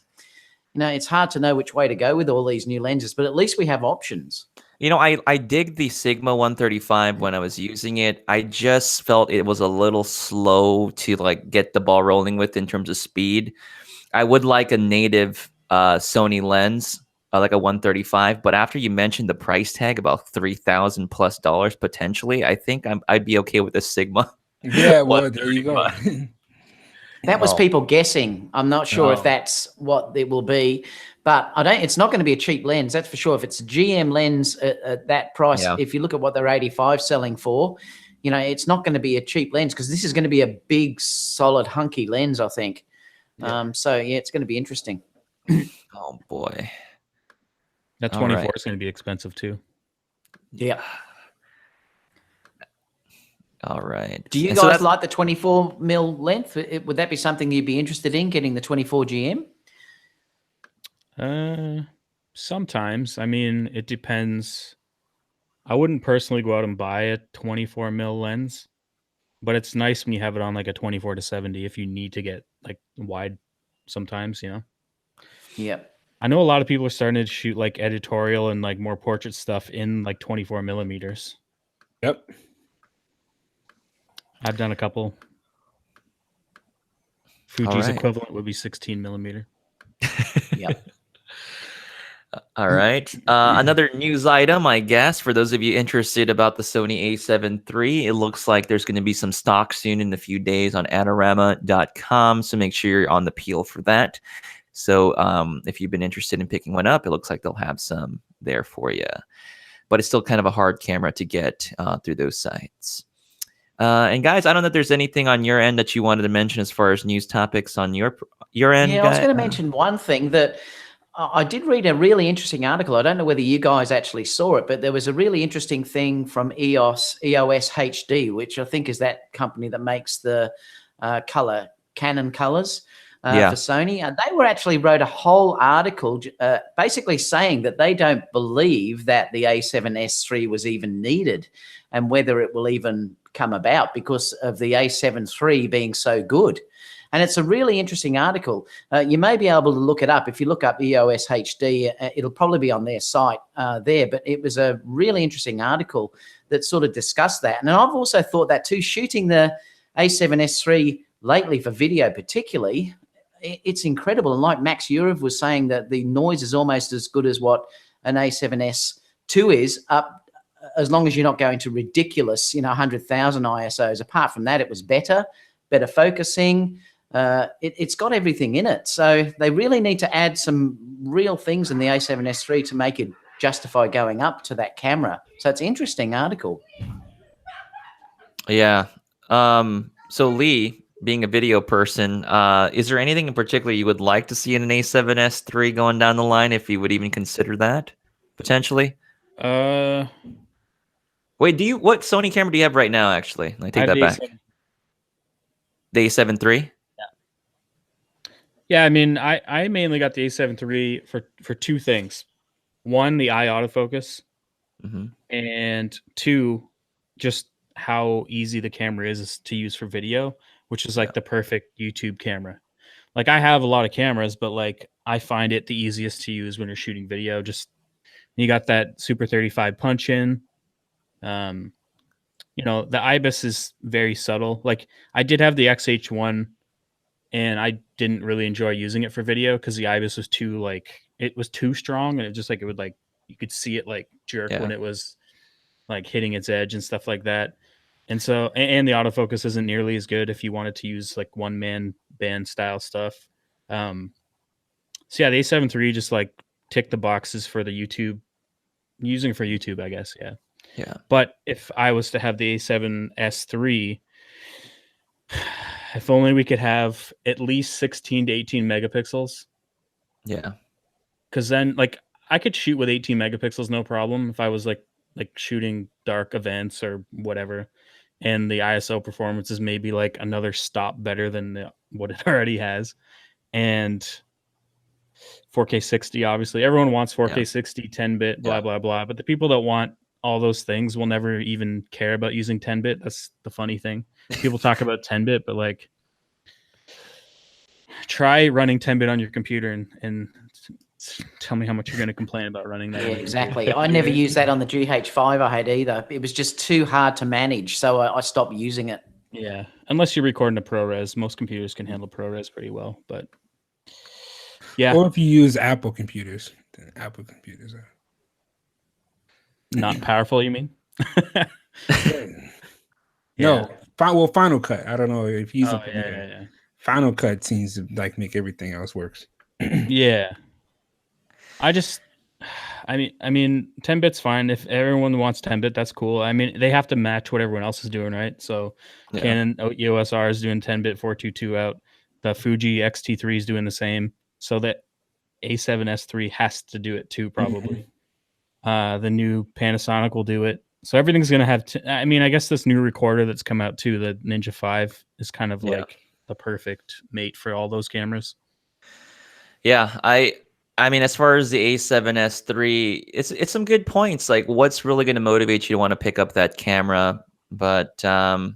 you know, it's hard to know which way to go with all these new lenses, but at least we have options. You know, I dig the Sigma 135 when I was using it. I just felt it was a little slow to like get the ball rolling with in terms of speed. I would like a native Sony lens, like a 135. But after you mentioned the price tag, about $3,000+ potentially, I think I'd be okay with the Sigma. Yeah, well, there you go. That was people guessing. I'm not sure if that's what it will be, but it's not going to be a cheap lens. That's for sure. If it's a GM lens at that price, if you look at what they're 85 selling for, you know, it's not going to be a cheap lens because this is going to be a big, solid, hunky lens, I think. So yeah, it's going to be interesting. Oh boy. That 24 is going to be expensive too. Yeah. All right. Do you guys like the 24 mil length? Would that be something you'd be interested in, getting the 24 GM? Sometimes. I mean, it depends. I wouldn't personally go out and buy a 24 mil lens, but it's nice when you have it on like a 24-70 if you need to get like wide sometimes, you know? Yep. I know a lot of people are starting to shoot like editorial and like more portrait stuff in like 24 millimeters. Yep. I've done a couple. Fuji's equivalent would be 16 millimeter. Yep. All right. Another news item, I guess, for those of you interested about the Sony a7 III, it looks like there's going to be some stock soon in a few days on Adorama.com. So make sure you're on the peel for that. So if you've been interested in picking one up, it looks like they'll have some there for you. But it's still kind of a hard camera to get through those sites. And guys, I don't know if there's anything on your end that you wanted to mention as far as news topics on your end. Yeah, I was going to mention one thing that I did read a really interesting article. I don't know whether you guys actually saw it, but there was a really interesting thing from EOS HD, which I think is that company that makes the Canon colors for Sony. And they actually wrote a whole article basically saying that they don't believe that the A7S III was even needed and whether it will even come about because of the A7 III being so good. And it's a really interesting article. You may be able to look it up. If you look up EOS HD, it'll probably be on their site there. But it was a really interesting article that sort of discussed that. And I've also thought that too, shooting the A7S III lately for video particularly, it's incredible. And like Max Uriv was saying, that the noise is almost as good as what an A7S II is, up as long as you're not going to ridiculous, 100,000 ISOs. Apart from that, it was better focusing. It's got everything in it. So they really need to add some real things in the A7S III to make it justify going up to that camera. So it's an interesting article. Yeah. So Lee, being a video person, is there anything in particular you would like to see in an A7S III going down the line, if you would even consider that potentially? Wait, what Sony camera do you have right now, actually? I take that back. The A7 III? Yeah, I mean, I mainly got the A7 III for two things. One, the eye autofocus. And two, just how easy the camera is to use for video, which is like the perfect YouTube camera. Like, I have a lot of cameras, but like I find it the easiest to use when you're shooting video. Just, you got that Super 35 punch in. The IBIS is very subtle. Like, I did have the XH1 and I didn't really enjoy using it for video because the IBIS was too strong, and it just like, it would like, you could see it like jerk when it was like hitting its edge and stuff like that. And so, and the autofocus isn't nearly as good if you wanted to use like one-man band style stuff. So yeah, the A7 III just like tick the boxes for the YouTube, using it for YouTube, I guess. Yeah. Yeah. But if I was to have the A7S III, if only we could have at least 16 to 18 megapixels. Yeah. Because then, like, I could shoot with 18 megapixels, no problem. If I was like shooting dark events or whatever, and the ISO performance is maybe like another stop better than what it already has, and 4K 60, obviously everyone wants 4K 60, 10-bit, blah blah blah. But the people that want all those things will never even care about using 10-bit. That's the funny thing. People talk about 10-bit, but like, try running 10-bit on your computer and tell me how much you're going to complain about running that. Yeah, exactly. I never used that on the GH5 I had either. It was just too hard to manage, so I stopped using it. Yeah, unless you're recording to ProRes. Most computers can handle ProRes pretty well, but yeah. Or if you use Apple computers, then Apple computers are not powerful, you mean? No, Final Cut. I don't know if he's a yeah. Final Cut seems to like make everything else works. Yeah. I mean 10-bit's fine. If everyone wants 10-bit, that's cool. I mean, they have to match what everyone else is doing, right? So Canon EOS-R is doing 10-bit 422 out. The Fuji XT-3 is doing the same. So that A7S III has to do it too, probably. The new Panasonic will do it. So everything's going to have I mean, I guess this new recorder that's come out too, the Ninja 5, is kind of like the perfect mate for all those cameras. Yeah, I mean, as far as the A7S III, it's some good points. Like, what's really going to motivate you to want to pick up that camera? But yeah,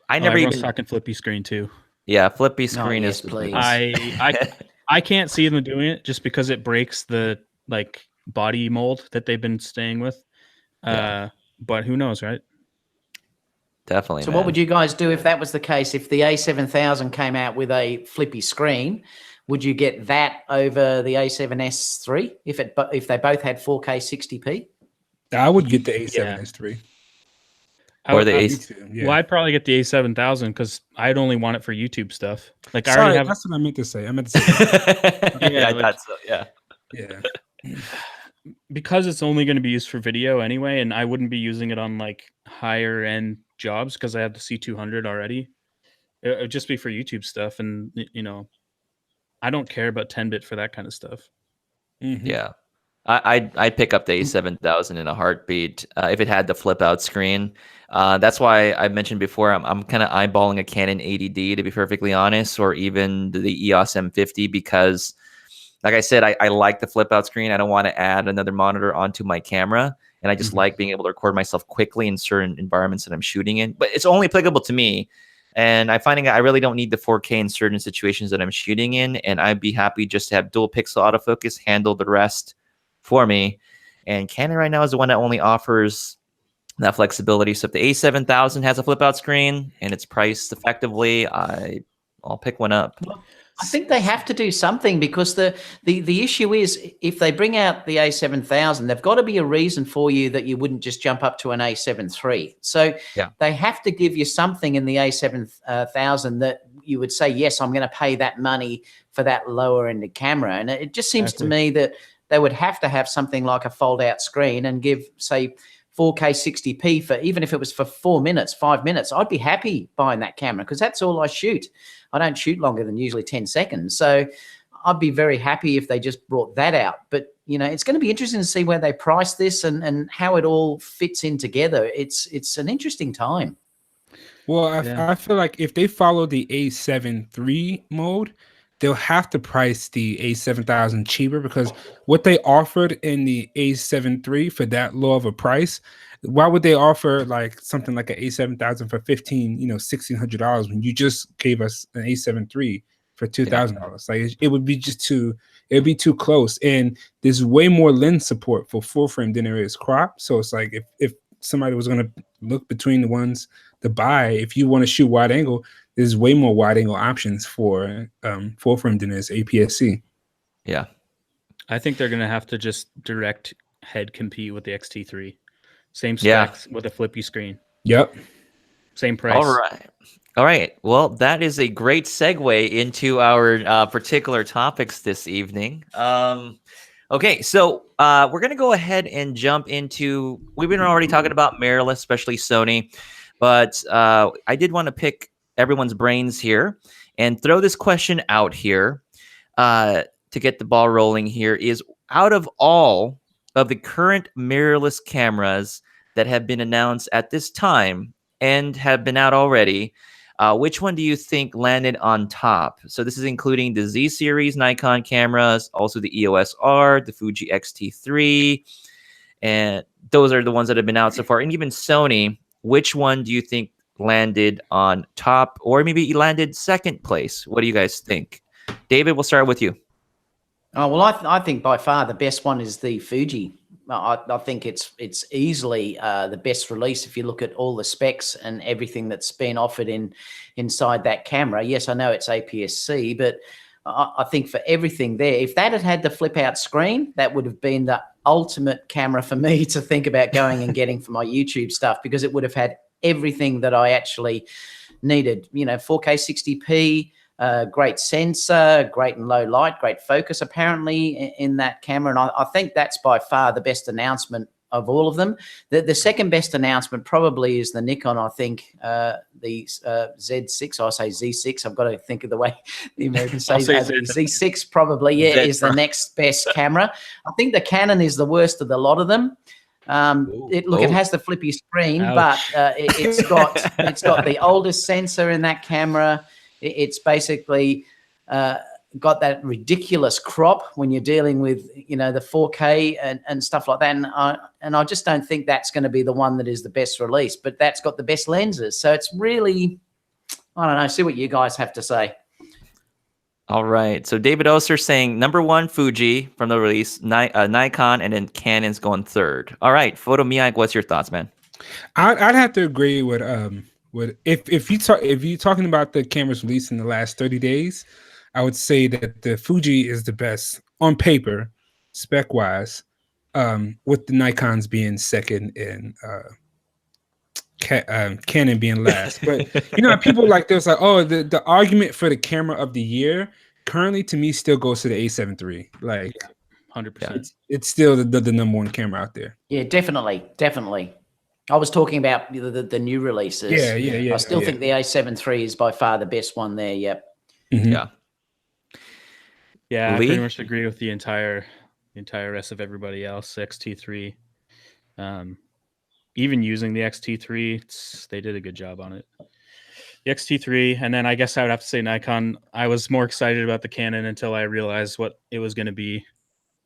I never even talking flippy screen too. Yeah, flippy screen is. Please. I can't see them doing it just because it breaks the like body mold that they've been staying with. But who knows, right? Definitely. So what would you guys do if that was the case? If the A7000 came out with a flippy screen, would you get that over the A7S III if they both had 4K 60p? I would get the A7S III. Or the Well, I'd probably get the A7000 because I'd only want it for YouTube stuff. Like, Sorry, I already have. That's what I meant to say. I meant to say. Yeah, I thought so. Yeah. Yeah. Because it's only going to be used for video anyway, and I wouldn't be using it on like higher end jobs because I have the C200 already. It would just be for YouTube stuff, and you know, I don't care about 10-bit for that kind of stuff. Yeah. I'd pick up the A7000 in a heartbeat if it had the flip out screen. That's why I mentioned before I'm kind of eyeballing a Canon 80D, to be perfectly honest, or even the EOS M50, because like I said, I like the flip out screen. I don't want to add another monitor onto my camera, and I just like being able to record myself quickly in certain environments that I'm shooting in. But it's only applicable to me. And I'm finding I really don't need the 4K in certain situations that I'm shooting in, and I'd be happy just to have dual pixel autofocus handle the rest for me. And Canon right now is the one that only offers that flexibility. So if the A7000 has a flip out screen and it's priced effectively, I'll pick one up. I think they have to do something, because the issue is, if they bring out the A7000, they've got to be a reason for you that you wouldn't just jump up to an A7 III. So they have to give you something in the A7000 that you would say, yes, I'm going to pay that money for that lower end of camera. And it just seems to me that they would have to have something like a fold out screen and give, say, 4K 60p for, even if it was for 4 minutes, 5 minutes, I'd be happy buying that camera, because that's all I shoot. I don't shoot longer than usually 10 seconds. So I'd be very happy if they just brought that out. But, you know, it's going to be interesting to see where they price this and how it all fits in together. It's an interesting time. Well, I feel like if they follow the A7 III mode, they'll have to price the A7000 cheaper, because what they offered in the A7 III for that low of a price, why would they offer like something like an A7000 for $1,600 when you just gave us an A7 III for $2,000? Like it would be it'd be too close. And there's way more lens support for full frame than there is crop. So it's like if somebody was going to look between the ones to buy, if you want to shoot wide angle, there's way more wide angle options for full frame than there's APS-C. Yeah. I think they're going to have to just direct head compete with the XT3. Same Yeah. specs with a flippy screen. Yep. Same price. All right. All right. Well, that is a great segue into our particular topics this evening. Okay, so we're going to go ahead and jump into, we've been already talking about mirrorless, especially Sony, but I did want to pick everyone's brains here and throw this question out here to get the ball rolling here is, out of all of the current mirrorless cameras that have been announced at this time and have been out already, which one do you think landed on top? So this is including the Z series Nikon cameras, also the EOS-R, the Fuji XT-3, and those are the ones that have been out so far. And even Sony, which one do you think landed on top, or maybe landed second place? What do you guys think? David, we'll start with you. Oh, well, I think by far the best one is the Fuji. I think it's easily the best release if you look at all the specs and everything that's been offered inside that camera. Yes, I know it's APS-C, but I think for everything there, if that had had the flip out screen, that would have been the ultimate camera for me to think about going and getting for my YouTube stuff, because it would have had everything that I actually needed. You know, 4K 60p, great sensor, great and low light, great focus apparently in that camera. And I think that's by far the best announcement of all of them. The second best announcement probably is the Nikon, I think, the Z6, I say Z6, I've got to think of the way the Americans say Z6 probably, yeah, is the next best camera. I think the Canon is the worst of the lot of them. It has the flippy screen, but it's got the oldest sensor in that camera. It's basically got that ridiculous crop when you're dealing with, you know, the 4K and stuff like that. And I just don't think that's going to be the one that is the best release, but that's got the best lenses. So it's really, I don't know, see what you guys have to say. All right. So David Oaster saying number one, Fuji from the release, Nikon, and then Canon's going third. All right. Photo-Me-Ike, what's your thoughts, man? I'd have to agree with if you're talking about the cameras released in the last 30 days, I would say that the Fuji is the best on paper, spec wise, with the Nikons being second and Canon being last. But you know, people like there's like, oh, the argument for the camera of the year currently to me still goes to the A7 III. Like 100%. It's still the number one camera out there. Yeah, definitely. I was talking about the new releases. Yeah. I still think the A7 III is by far the best one there. Yep. Mm-hmm. Yeah, I pretty much agree with the entire rest of everybody else. XT3, even using the XT3, they did a good job on it. The XT3, and then I guess I would have to say Nikon. I was more excited about the Canon until I realized what it was going to be.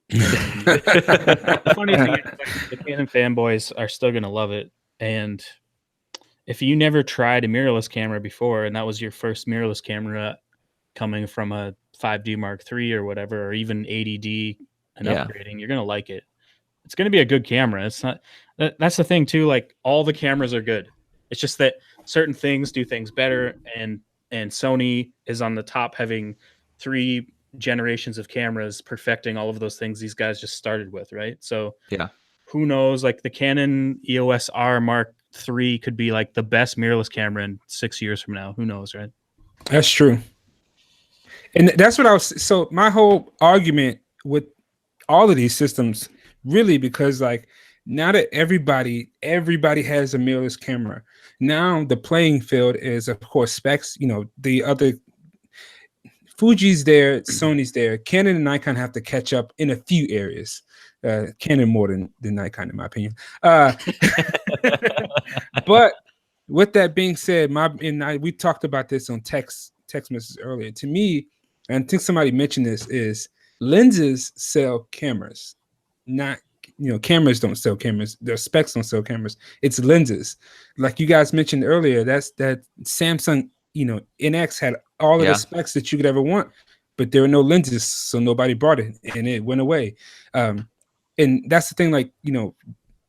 The funny thing is, like, the Canon fanboys are still going to love it. And if you never tried a mirrorless camera before, and that was your first mirrorless camera coming from a 5D Mark III or whatever, or even 80D and upgrading, you're going to like it. It's going to be a good camera. It's not, that's the thing too. Like, all the cameras are good. It's just that certain things do things better. And Sony is on the top, having 3 generations of cameras perfecting all of those things these guys just started with, right? So who knows, like the Canon EOS-R Mark III could be like the best mirrorless camera in 6 years from now. Who knows, right? That's true. And that's what I was, so my whole argument with all of these systems, really, because like now that everybody has a mirrorless camera, now the playing field is, of course, specs. You know, the other Fuji's there, Sony's there. Canon and Nikon have to catch up in a few areas. Canon more than Nikon, in my opinion. But with that being said, we talked about this on text messages earlier. To me, and I think somebody mentioned this, is lenses sell cameras, not, you know, cameras don't sell cameras. Their specs don't sell cameras. It's lenses. Like you guys mentioned earlier, that Samsung, you know, NX had all of the specs that you could ever want, but there were no lenses, so nobody bought it, and it went away. And that's the thing, like, you know,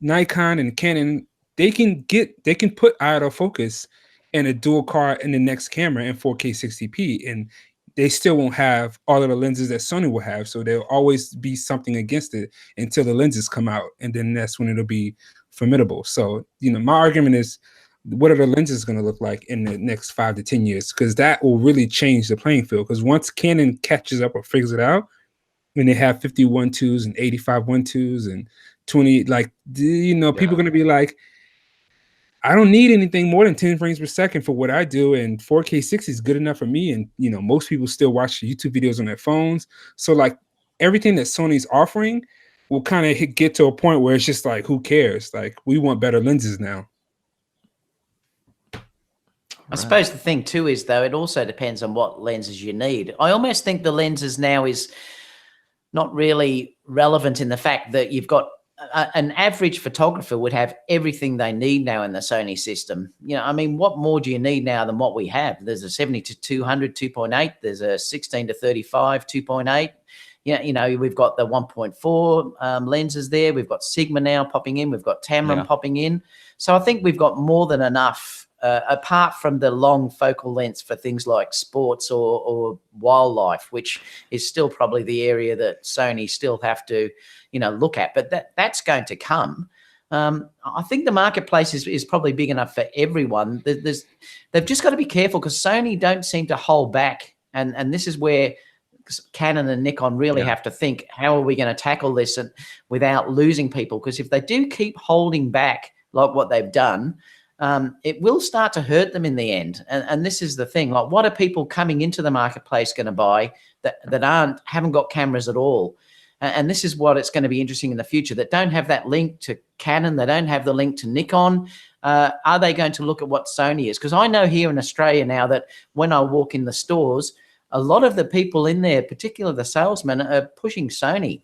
Nikon and Canon, they can put autofocus and a dual card in the next camera in 4K 60p, and they still won't have all of the lenses that Sony will have. So there'll always be something against it until the lenses come out, and then that's when it'll be formidable. So, my argument is, what are the lenses going to look like in the next 5 to 10 years? Because that will really change the playing field. Because once Canon catches up or figures it out, when they have 51.2s and 85.1.2s and 20, people are going to be like, I don't need anything more than 10 frames per second for what I do, and 4K 60 is good enough for me. And most people still watch YouTube videos on their phones. So like everything that Sony's offering will kind of get to a point where it's just like, who cares? Like, we want better lenses now. I suppose the thing too is, though, it also depends on what lenses you need. I almost think the lenses now is not really relevant in the fact that you've got an average photographer would have everything they need now in the Sony system. I mean, what more do you need now than what we have? There's a 70-200 2.8. There's a 16-35 2.8. We've got the 1.4 lenses there. We've got Sigma now popping in. We've got Tamarind popping in. So I think we've got more than enough. Apart from the long focal lengths for things like sports or wildlife, which is still probably the area that Sony still have to, look at. But that's going to come. I think the marketplace is probably big enough for everyone. They've just got to be careful, because Sony don't seem to hold back. And this is where Canon and Nikon really have to think, how are we going to tackle this without losing people? Because if they do keep holding back like what they've done, it will start to hurt them in the end. And this is the thing, like, what are people coming into the marketplace going to buy that haven't got cameras at all? And this is what it's going to be interesting in the future, that don't have that link to Canon, they don't have the link to Nikon. Are they going to look at what Sony is? Because I know here in Australia now that when I walk in the stores, a lot of the people in there, particularly the salesmen, are pushing Sony.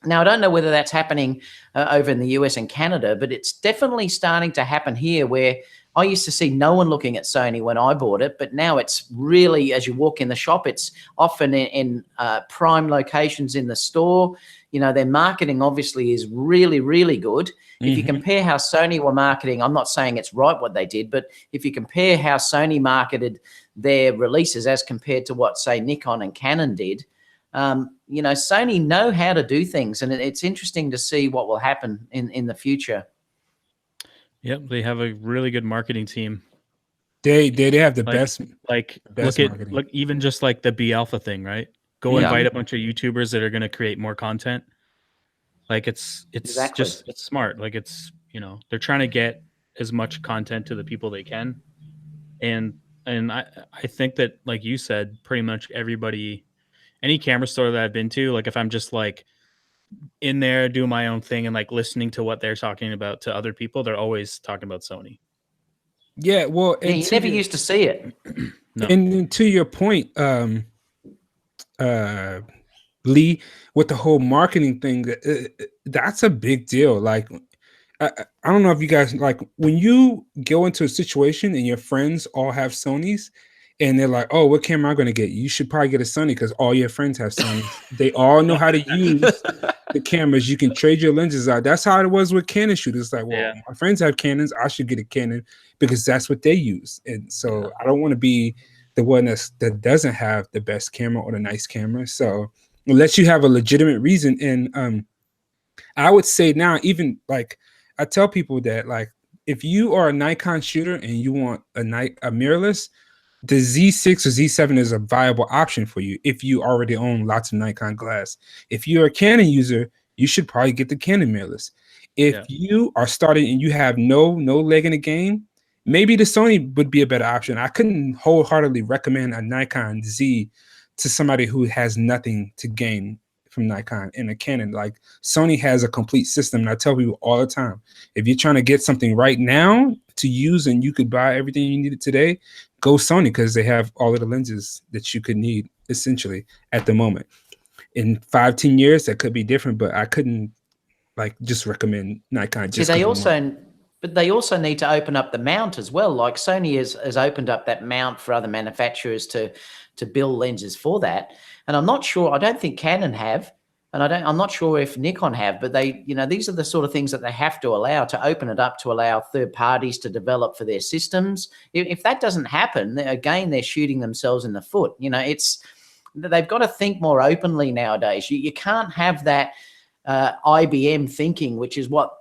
Now, I don't know whether that's happening over in the US and Canada, but it's definitely starting to happen here, where I used to see no one looking at Sony when I bought it, but now it's really, as you walk in the shop, it's often in prime locations in the store. Their marketing obviously is really, really good. Mm-hmm. If you compare how Sony were marketing, I'm not saying it's right what they did, but if you compare how Sony marketed their releases as compared to what, say, Nikon and Canon did, Sony know how to do things, and it's interesting to see what will happen in the future. Yep, they have a really good marketing team. They have the best. Look, even just like the B Alpha thing, right? Go invite a bunch of YouTubers that are going to create more content. Like it's smart. Like they're trying to get as much content to the people they can, and I think that, like you said, pretty much everybody. Any camera store that I've been to, like if I'm just like in there doing my own thing and like listening to what they're talking about to other people, they're always talking about Sony. Yeah, well, you never used to see it. No. And to your point, Lee, with the whole marketing thing, that's a big deal. Like, I don't know if you guys, like, when you go into a situation and your friends all have Sonys, and they're like, oh, what camera am I going to get? You should probably get a Sony, because all your friends have Sonys. They all know how to use the cameras. You can trade your lenses out. That's how it was with Canon shooters. Like, well, my friends have Canons. I should get a Canon because that's what they use. And so I don't want to be the one that doesn't have the best camera or the nice camera. So unless you have a legitimate reason. And I would say now, even like I tell people that, like, if you are a Nikon shooter and you want a mirrorless, the Z6 or Z7 is a viable option for you if you already own lots of Nikon glass. If you're a Canon user, you should probably get the Canon mirrorless. If you are starting and you have no leg in the game, maybe the Sony would be a better option. I couldn't wholeheartedly recommend a Nikon Z to somebody who has nothing to gain from Nikon and a Canon. Like, Sony has a complete system, and I tell people all the time, if you're trying to get something right now to use and you could buy everything you needed today, go Sony, because they have all of the lenses that you could need essentially at the moment. In 5-10 years, that could be different, but I couldn't just recommend Nikon. But they also need to open up the mount as well. Like Sony has opened up that mount for other manufacturers to build lenses for that. And I'm not sure, I don't think Canon have, and I'm not sure if Nikon have, but they, these are the sort of things that they have to allow, to open it up to allow third parties to develop for their systems. If that doesn't happen, again, they're shooting themselves in the foot. They've got to think more openly nowadays. You can't have that IBM thinking, which is what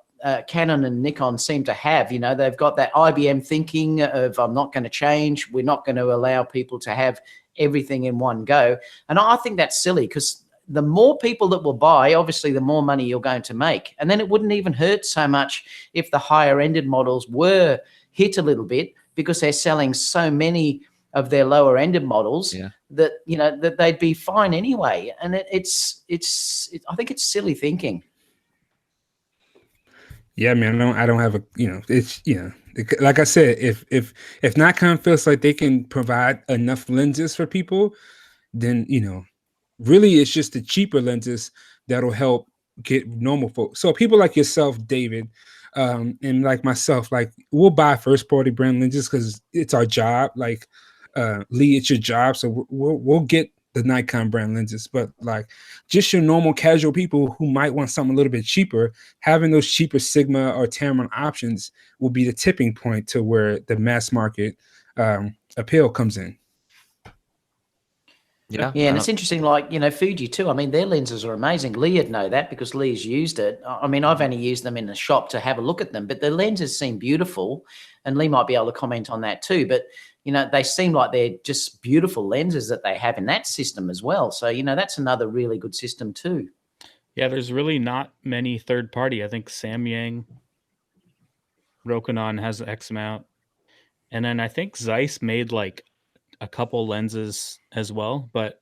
Canon and Nikon seem to have. You know, they've got that IBM thinking of I'm not going to change. We're not going to allow people to have everything in one go. And I think that's silly, because the more people that will buy, obviously, the more money you're going to make. And then it wouldn't even hurt so much if the higher ended models were hit a little bit, because they're selling so many of their lower ended models that, you know, that they'd be fine anyway. And I think it's silly thinking. Yeah, man, I don't have a, you know, it's, you know, like I said, if Nikon feels like they can provide enough lenses for people, then, you know, really it's just the cheaper lenses that'll help get normal folks. So people like yourself, David, and like myself, like we'll buy first party brand lenses because it's our job. Like Lee, it's your job, so we'll get the Nikon brand lenses. But like just your normal casual people who might want something a little bit cheaper, having those cheaper Sigma or Tamarind options will be the tipping point to where the mass market appeal comes in. Yeah, and it's interesting, like, you know, Fuji too. I mean, their lenses are amazing. Lee'd know that because Lee's used it. I mean, I've only used them in the shop to have a look at them, but the lenses seem beautiful, and Lee might be able to comment on that too. But, you know, they seem like they're just beautiful lenses that they have in that system as well. So, you know, that's another really good system too. Yeah, there's really not many third party. I think Samyang, Rokinon has X amount. And then I think Zeiss made like a couple lenses as well, but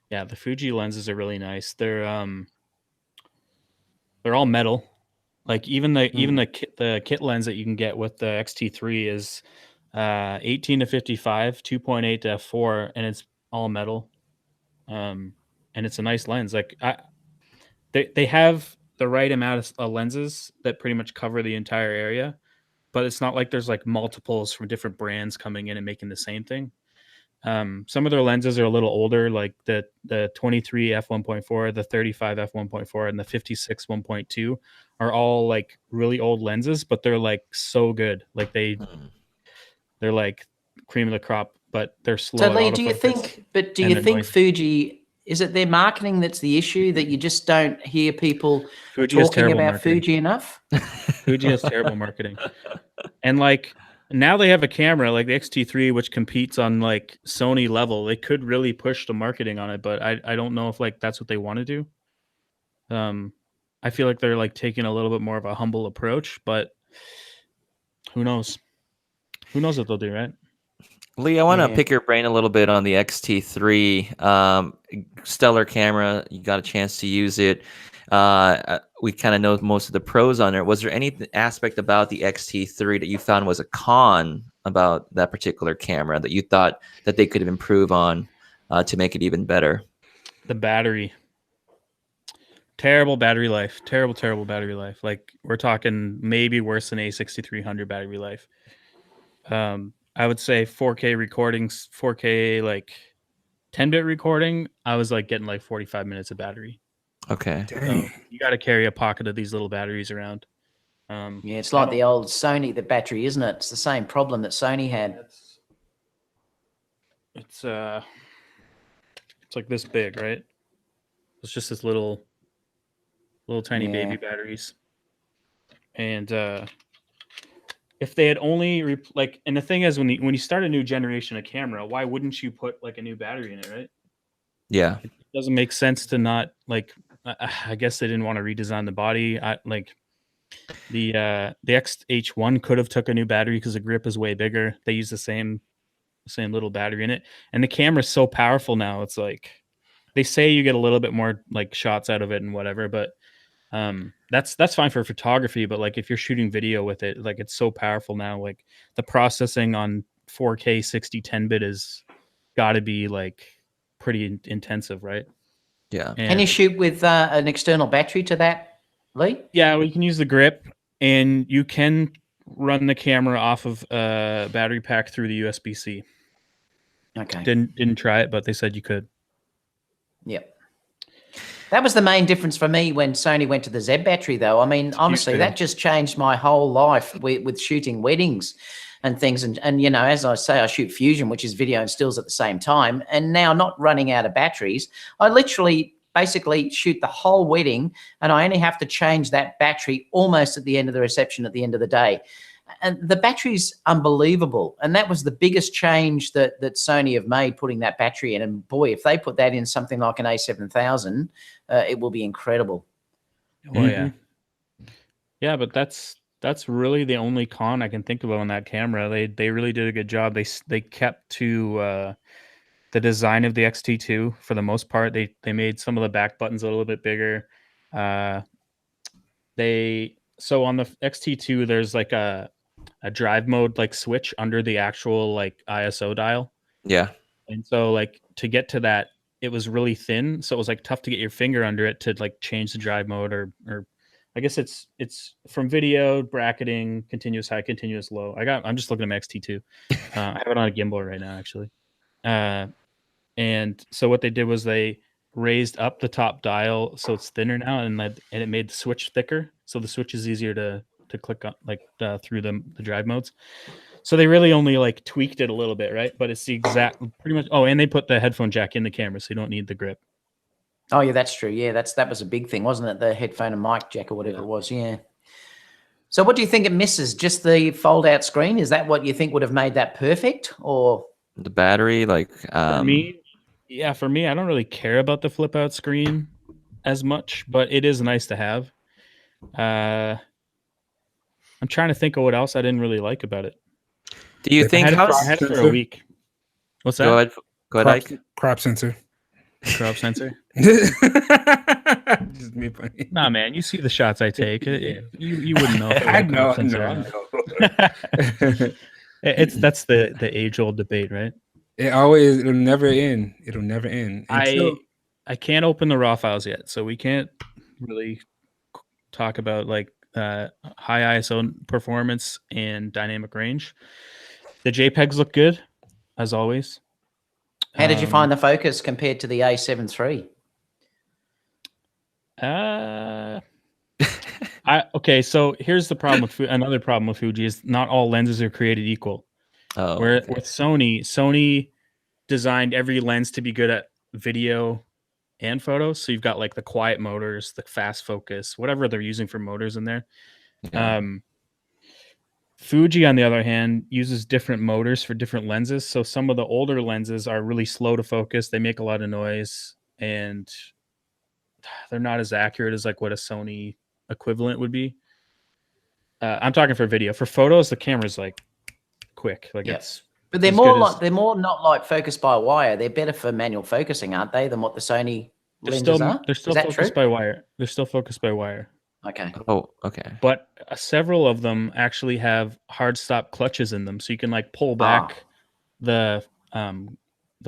yeah, the Fuji lenses are really nice. They're all metal. Like even the kit lens that you can get with the XT3 is 18 to 55, 2.8 to f4, and it's all metal. And it's a nice lens. Like they have the right amount of lenses that pretty much cover the entire area, but it's not like there's like multiples from different brands coming in and making the same thing. Some of their lenses are a little older, like the 23 f1.4, the 35 f1.4, and the 56 1.2 are all like really old lenses, but they're like so good. Like they're like cream of the crop, but they're slow. So Lee, do you think Fuji, is it their marketing that's the issue, that you just don't hear people talking about Fuji enough? Fuji has terrible marketing. And like now they have a camera like the XT3, which competes on like Sony level. They could really push the marketing on it, but I don't know if like that's what they want to do. I feel like they're like taking a little bit more of a humble approach, but who knows? Who knows what they'll do, right? Lee, I want to pick your brain a little bit on the XT3. Stellar camera. You got a chance to use it. We kind of know most of the pros on it. Was there any aspect about the XT3 that you found was a con about that particular camera that you thought that they could improve on to make it even better? The battery. Terrible battery life. Terrible battery life. Like we're talking maybe worse than a 6300 battery life. I would say 4K recordings, 4K like 10-bit recording, I was like getting like 45 minutes of battery. Okay. So you got to carry a pocket of these little batteries around. Yeah, it's like the old Sony, the battery, isn't it? It's the same problem that Sony had. It's like this big, right? It's just this little tiny baby batteries. And if they had only and the thing is, when you start a new generation of camera, why wouldn't you put like a new battery in it, right? Yeah, it doesn't make sense to not like. I guess they didn't want to redesign the body. The XH1 could have took a new battery because the grip is way bigger. They use the same little battery in it, and the camera's so powerful now. It's like they say you get a little bit more like shots out of it and whatever, but that's fine for photography. But like if you're shooting video with it, like it's so powerful now. Like the processing on 4K 60 10-bit is got to be like pretty intensive, right? Yeah. Can you shoot with an external battery to that, Lee? Yeah, we can use the grip, and you can run the camera off of a battery pack through the USB-C. Okay. Didn't try it, but they said you could. Yep. That was the main difference for me when Sony went to the Z battery, though. I mean, honestly, that just changed my whole life with shooting weddings and things. And you know, as I say, I shoot Fusion, which is video and stills at the same time. And now, not running out of batteries, I literally basically shoot the whole wedding, and I only have to change that battery almost at the end of the reception at the end of the day. And the battery's unbelievable. And that was the biggest change that Sony have made, putting that battery in. And boy, if they put that in something like an A7000, it will be incredible. Oh yeah. Yeah, but that's really the only con I can think of on that camera. They really did a good job. They kept to the design of the XT2 for the most part. They made some of the back buttons a little bit bigger. So on the XT2 there's like a drive mode like switch under the actual like ISO dial. Yeah. And so like to get to that, it was really thin, so it was like tough to get your finger under it to like change the drive mode or I guess it's from video, bracketing, continuous high, continuous low. I'm just looking at my XT2. I have it on a gimbal right now actually. And so what they did was they raised up the top dial so it's thinner now, and it made the switch thicker, so the switch is easier to click on like through the drive modes. So they really only like tweaked it a little bit, right? But it's the exact pretty much. Oh, and they put the headphone jack in the camera, so you don't need the grip. Oh yeah, that's true. Yeah, that was a big thing, wasn't it? The headphone and mic jack or whatever it was. Yeah. So what do you think it misses? Just the fold out screen? Is that what you think would have made that perfect, or the battery? Like for me, I don't really care about the flip out screen as much, but it is nice to have. I'm trying to think of what else I didn't really like about it. Do you think I had it for a week? What's that? Go ahead, Ike. Crop sensor. Crop sensor. Just me funny. Nah, man, you see the shots I take. You wouldn't know. I know. That's the age old debate, right? It'll never end. It'll never end. I can't open the raw files yet, so we can't really talk about like high ISO performance and dynamic range. The JPEGs look good, as always. How did you find the focus compared to the A7 III? Okay, so here's the problem with another problem with Fuji is not all lenses are created equal. With Sony designed every lens to be good at video and photos. So you've got like the quiet motors, the fast focus, whatever they're using for motors in there. Yeah. Fuji, on the other hand, uses different motors for different lenses. So some of the older lenses are really slow to focus. They make a lot of noise, and they're not as accurate as like what a Sony equivalent would be. I'm talking for video. For photos, the camera's like quick. Like it's. But they're more not like focused by wire. They're better for manual focusing, aren't they, than what the Sony lenses are? They're still focused by wire. They're still focused by wire. Okay. Oh, okay. But several of them actually have hard stop clutches in them, so you can like pull back the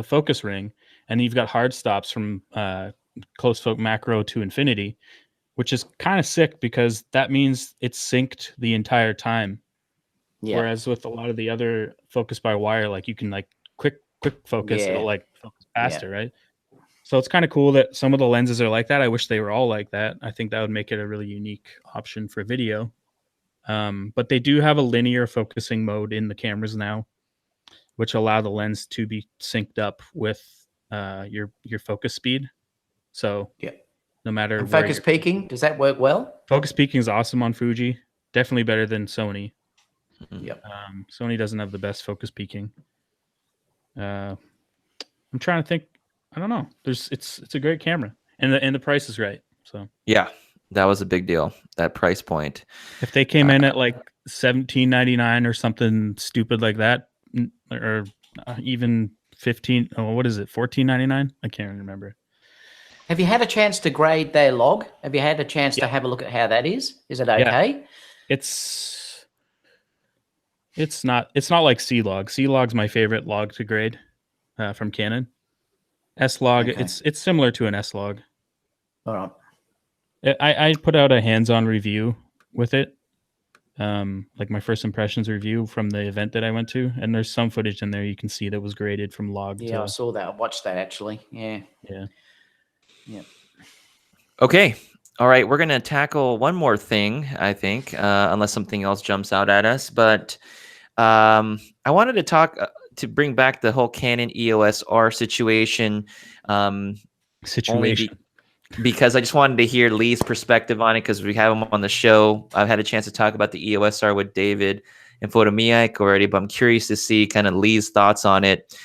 focus ring, and you've got hard stops from close focus macro to infinity, which is kind of sick because that means it's synced the entire time. Yeah. Whereas with a lot of the other focus by wire, like you can like quick focus, it'll like focus faster, right? So it's kind of cool that some of the lenses are like that. I wish they were all like that. I think that would make it a really unique option for video. But they do have a linear focusing mode in the cameras now, which allow the lens to be synced up with your focus speed. So no matter and focus peaking, does that work well? Focus peaking is awesome on Fuji. Definitely better than Sony. Yep. Sony doesn't have the best focus peaking. I'm trying to think. I don't know. It's a great camera, and the price is right. So yeah, that was a big deal. That price point. If they came in at like $17.99 or something stupid like that, or even $15. Oh, what is it? $14.99? I can't remember. Have you had a chance to grade their log? Have you had a chance to have a look at how that is? Is it okay? Yeah. It's not like C-Log. C-Log's my favorite log to grade from Canon. S-Log, it's similar to an S-Log. All right. I put out a hands-on review with it, like my first impressions review from the event that I went to, and there's some footage in there you can see that was graded from log. Yeah, I saw that. I watched that actually. Yeah. Okay. All right. We're gonna tackle one more thing, I think, unless something else jumps out at us. But I wanted to talk. To bring back the whole Canon EOS-R situation. because I just wanted to hear Lee's perspective on it because we have him on the show. I've had a chance to talk about the EOS-R with David and Photo-Me-Ike already, but I'm curious to see kind of Lee's thoughts on it.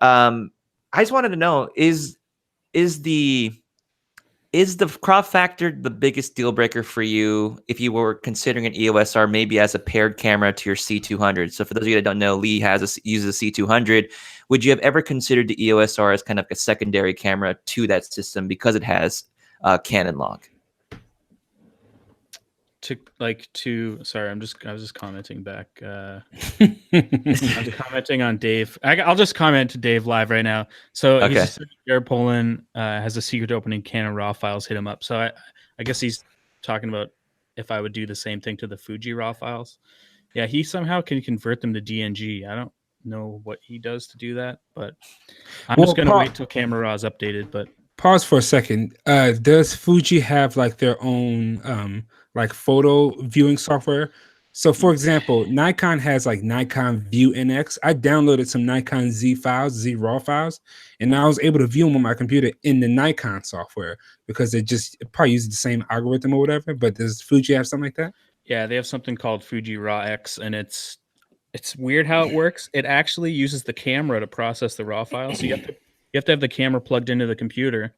I just wanted to know, is the crop factor the biggest deal breaker for you if you were considering an EOS-R maybe as a paired camera to your C200? So for those of you that don't know, Lee uses a C200. Would you have ever considered the EOS-R as kind of a secondary camera to that system because it has Canon log? Sorry, I was just commenting back. I'm just commenting on Dave. I'll just comment to Dave live right now. So Okay. he's Jared Poland has a secret opening Canon RAW files. Hit him up. So I guess he's talking about if I would do the same thing to the Fuji RAW files. Yeah, he somehow can convert them to DNG. I don't know what he does to do that, but I'm just gonna wait till Camera Raw is updated. But pause for a second. Does Fuji have like their own like photo viewing software? So for example, Nikon has like Nikon View NX. I downloaded some Nikon Z RAW files, and I was able to view them on my computer in the Nikon software because it probably uses the same algorithm or whatever. But does Fuji have something like that? Yeah, they have something called Fuji RAW X, and it's weird how it works. It actually uses the camera to process the RAW files. So you have to have the camera plugged into the computer,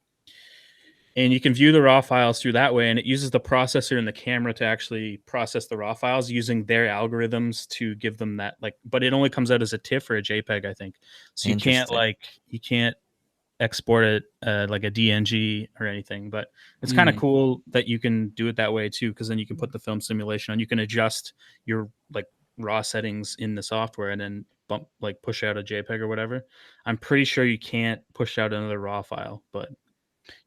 and you can view the RAW files through that way. And it uses the processor and the camera to actually process the RAW files using their algorithms to give them that but it only comes out as a TIFF or a JPEG, I think. So you can't export it like a DNG or anything. But it's kind of cool that you can do it that way too, because then you can put the film simulation on. You can adjust your raw settings in the software and then push out a JPEG or whatever. I'm pretty sure you can't push out another RAW file, but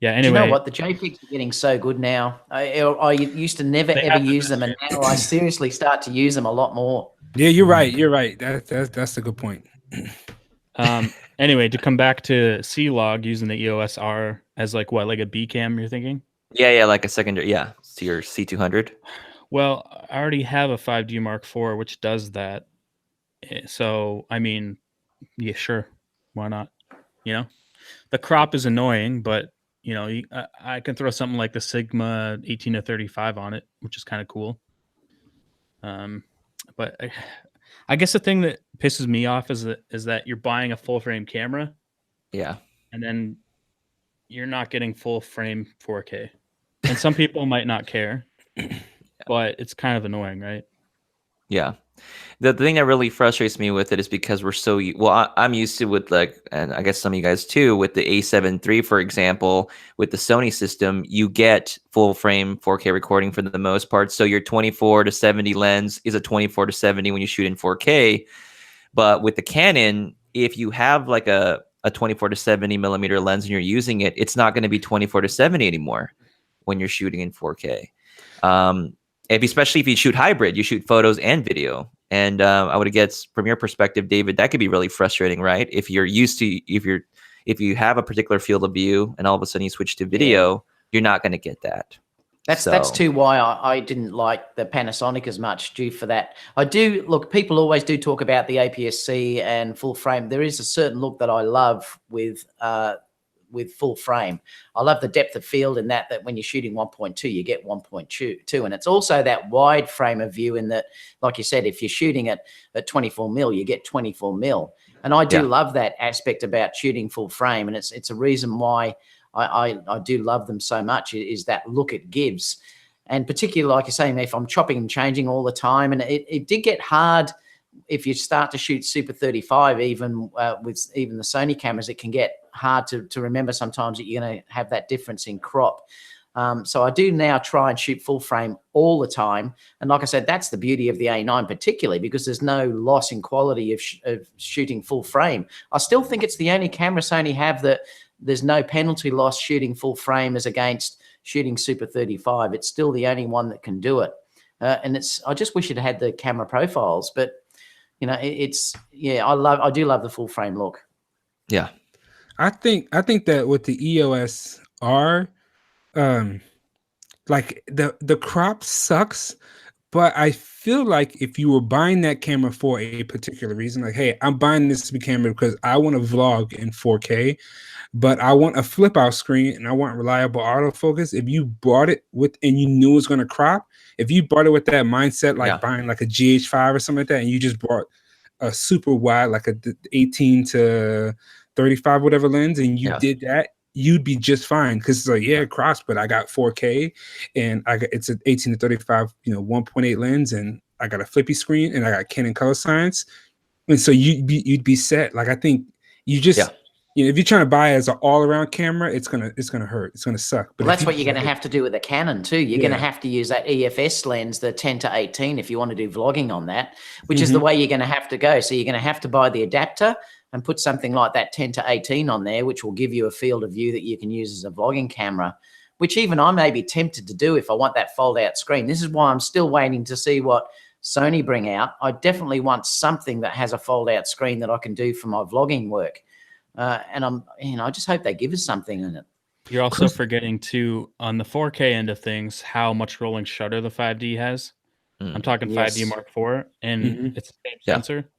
yeah. Anyway, do you know what? The JPEGs are getting so good now. I used to never ever use them, and now I seriously start to use them a lot more. Yeah, you're right. You're right. That's a good point. Anyway, to come back to C-Log using the EOS-R as like a B cam, you're thinking? Yeah, like a secondary, to your C200. Well, I already have a 5D Mark IV, which does that. So, I mean, yeah, sure. Why not? The crop is annoying, but I can throw something like the Sigma 18-35 on it, which is kind of cool. But I guess the thing that pisses me off is that you're buying a full frame camera. Yeah. And then you're not getting full frame 4K. And some people might not care, but it's kind of annoying, right? Yeah. The thing that really frustrates me with it is because we're so I'm used to with and I guess some of you guys too, with the A7 III, for example, with the Sony system, you get full frame 4K recording for the most part. So your 24-70 lens is a 24-70 when you shoot in 4K. But with the Canon, if you have like a 24-70 millimeter lens and you're using it, it's not going to be 24-70 anymore when you're shooting in 4K. Especially if you shoot hybrid, you shoot photos and video. And I would guess from your perspective, David, that could be really frustrating, right? If you're used to, if you have a particular field of view and all of a sudden you switch to video, you're not going to get that. That's too why I didn't like the Panasonic as much, due for that. I do look, people always do talk about the APS-C and full frame. There is a certain look that I love with full frame. I love the depth of field in that when you're shooting 1.2, you get 1.2. And it's also that wide frame of view in that, like you said, if you're shooting at 24 mil, you get 24 mil. And I do love that aspect about shooting full frame. And it's a reason why I do love them so much, is that look it gives. And particularly, like you're saying, if I'm chopping and changing all the time, and it did get hard if you start to shoot Super 35, even with even the Sony cameras, it can get hard to remember sometimes that you're going to have that difference in crop. So I do now try and shoot full frame all the time. And like I said, that's the beauty of the A9 particularly, because there's no loss in quality of shooting full frame. I still think it's the only camera Sony have that there's no penalty loss shooting full frame as against shooting Super 35. It's still the only one that can do it. And I just wish it had the camera profiles, but I do love the full frame look. Yeah. I think that with the EOS-R, like the crop sucks, But I feel like if you were buying that camera for a particular reason, like, hey, I'm buying this camera because I want to vlog in 4K, but I want a flip out screen and I want reliable autofocus. If you bought it with and you knew it was going to crop, if you bought it with that mindset, like buying like a GH5 or something like that, and you just bought a super wide, like a 18 to 35, whatever lens, and you did that, you'd be just fine. Because it's like, yeah, it crops, but I got 4K and it's an 18 to 35, 1.8 lens, and I got a flippy screen and I got Canon color science. And so you'd be set. Like, I think you just if you're trying to buy as an all-around camera, it's gonna hurt. It's gonna suck. But well, that's what you're going to have to do with the Canon too. You're going to have to use that EFS lens, the 10 to 18, if you want to do vlogging on that, which is the way you're going to have to go. So you're going to have to buy the adapter and put something like that 10 to 18 on there, which will give you a field of view that you can use as a vlogging camera, which even I may be tempted to do if I want that fold-out screen. This is why I'm still waiting to see what Sony bring out. I definitely want something that has a fold-out screen that I can do for my vlogging work. And I just hope they give us something in it. You're also forgetting too, on the 4K end of things, how much rolling shutter the 5D has. I'm talking 5D Mark IV, and it's the same sensor.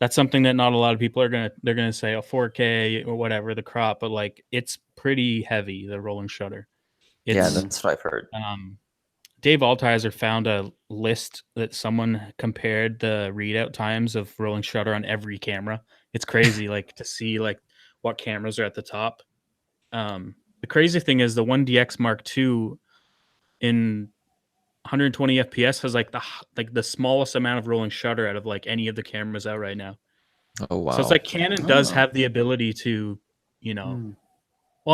That's something that not a lot of people they're gonna say, 4K or whatever the crop, but like it's pretty heavy, the rolling shutter. That's what I've heard. Dave Altizer found a list that someone compared the readout times of rolling shutter on every camera. It's crazy, like to see like what cameras are at the top. The crazy thing is the 1DX Mark II in 120 FPS has like the smallest amount of rolling shutter out of like any of the cameras out right now. Oh wow! So it's like Canon does have the ability to, well, and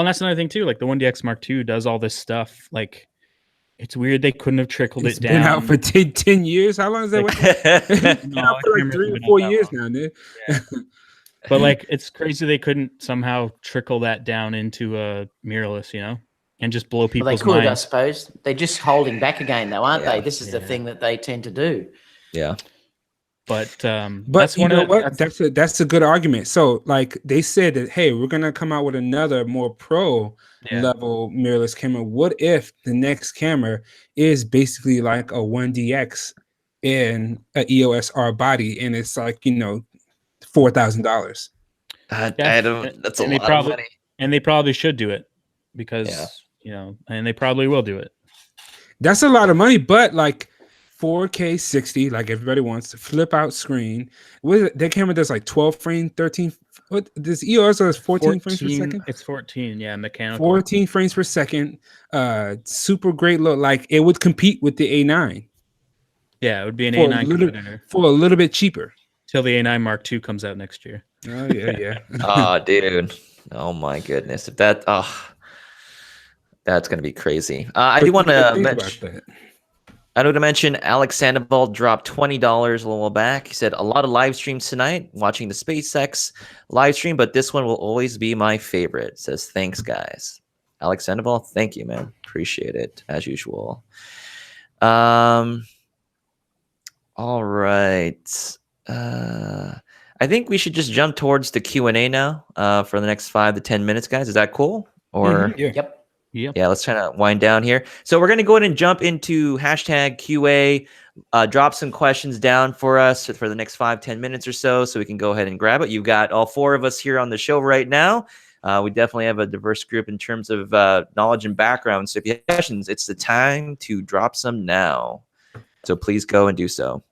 that's another thing too. Like the 1DX Mark II does all this stuff. Like it's weird they couldn't have trickled it down. Been out for 10 years. How long is that? Like, no, for like 3 or 4 years now, dude. Yeah. But like it's crazy they couldn't somehow trickle that down into a mirrorless, and just blow people's minds. Well, they could, I suppose. They're just holding back again, though, aren't they? This is the thing that they tend to do. Yeah. But that's that's a good argument. So like they said that, hey, we're gonna come out with another more pro level mirrorless camera. What if the next camera is basically like a 1DX in an EOS-R body, and it's like $4,000? I don't. That's a lot of money. And they probably should do it because and they probably will do it. That's a lot of money, but like 4K 60, like everybody wants, flip out screen. That camera does like 12 frames, 13. What this EOS does 14 frames per second? It's 14, mechanical. 14 frames per second. Super great look. Like it would compete with the A9. Yeah, it would be an A9 competitor for a little bit cheaper. Till the A9 Mark II comes out next year. Oh yeah. Oh, dude. Oh my goodness. If that's gonna be crazy. I do want to mention. I know to mention Alex Sandoval dropped $20 a little back. He said a lot of live streams tonight, watching the SpaceX live stream, but this one will always be my favorite. Says thanks, guys. Alex Sandoval, thank you, man. Appreciate it as usual. All right. I think we should just jump towards the Q&A now for the next 5 to 10 minutes, guys. Is that cool? Or Yep. Yeah, let's try to wind down here. So we're going to go ahead and jump into hashtag QA, drop some questions down for us for the next 5-10 minutes or so we can go ahead and grab it. You've got all 4 of us here on the show right now. We definitely have a diverse group in terms of knowledge and background. So if you have questions, it's the time to drop some now. So please go and do so.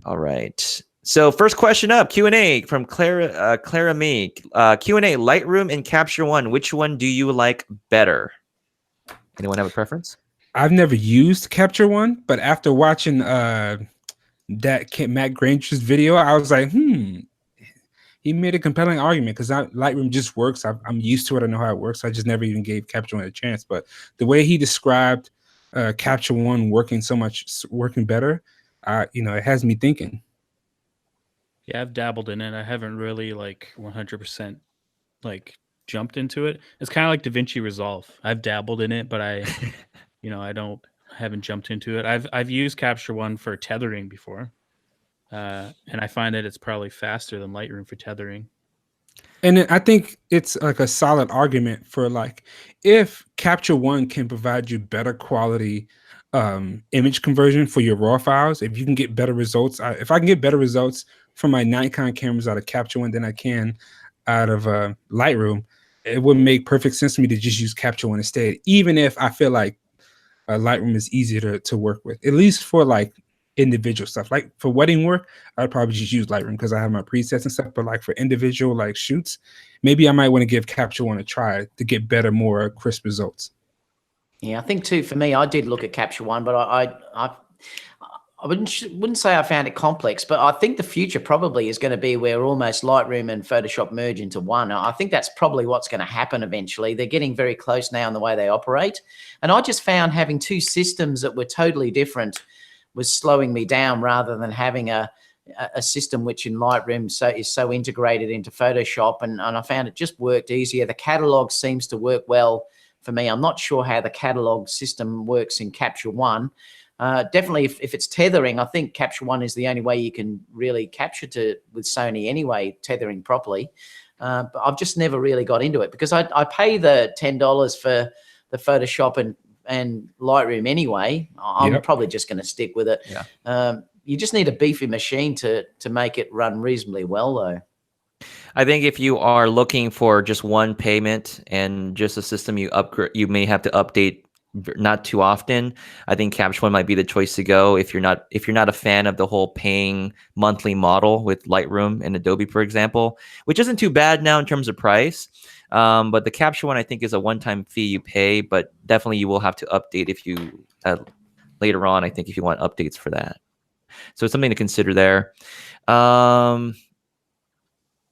All right. So first question up, Q&A from Clara May. Q&A, Lightroom and Capture One. Which one do you like better? Anyone have a preference? I've never used Capture One, but after watching that Matt Granger's video, I was like, he made a compelling argument because Lightroom just works. I'm used to it. I know how it works. I just never even gave Capture One a chance. But the way he described Capture One working better, it has me thinking. Yeah, I've dabbled in it. I haven't really 100% jumped into it. It's kind of like DaVinci Resolve. I've dabbled in it, but I haven't jumped into it. I've used Capture One for tethering before, and I find that it's probably faster than Lightroom for tethering. And I think it's like a solid argument for if Capture One can provide you better quality image conversion for your raw files. If you can get better results, if I can get better results from my Nikon cameras out of Capture One than I can out of Lightroom, it would make perfect sense to me to just use Capture One instead, even if I feel like Lightroom is easier to work with, at least for like individual stuff. Like for wedding work, I'd probably just use Lightroom because I have my presets and stuff. But like for individual like shoots, maybe I might want to give Capture One a try to get better, more crisp results. Yeah, I think too. For me, I did look at Capture One, but I wouldn't say I found it complex, but I think the future probably is going to be where almost Lightroom and Photoshop merge into one. I think that's probably what's going to happen eventually. They're getting very close now in the way they operate. And I just found having two systems that were totally different was slowing me down rather than having a system which in Lightroom is so integrated into Photoshop. And I found it just worked easier. The catalog seems to work well for me. I'm not sure how the catalog system works in Capture One. Definitely, if it's tethering, I think Capture One is the only way you can really capture with Sony anyway, tethering properly. But I've just never really got into it because I pay the $10 for the Photoshop and Lightroom anyway. I'm probably just going to stick with it. Yeah. You just need a beefy machine to make it run reasonably well, though. I think if you are looking for just one payment and just a system you upgrade, you may have to update not too often. I think Capture One might be the choice to go if you're not a fan of the whole paying monthly model with Lightroom and Adobe, for example, which isn't too bad now in terms of price. But the Capture One I think is a one-time fee you pay, but definitely you will have to update if you later on. I think if you want updates for that, so it's something to consider there.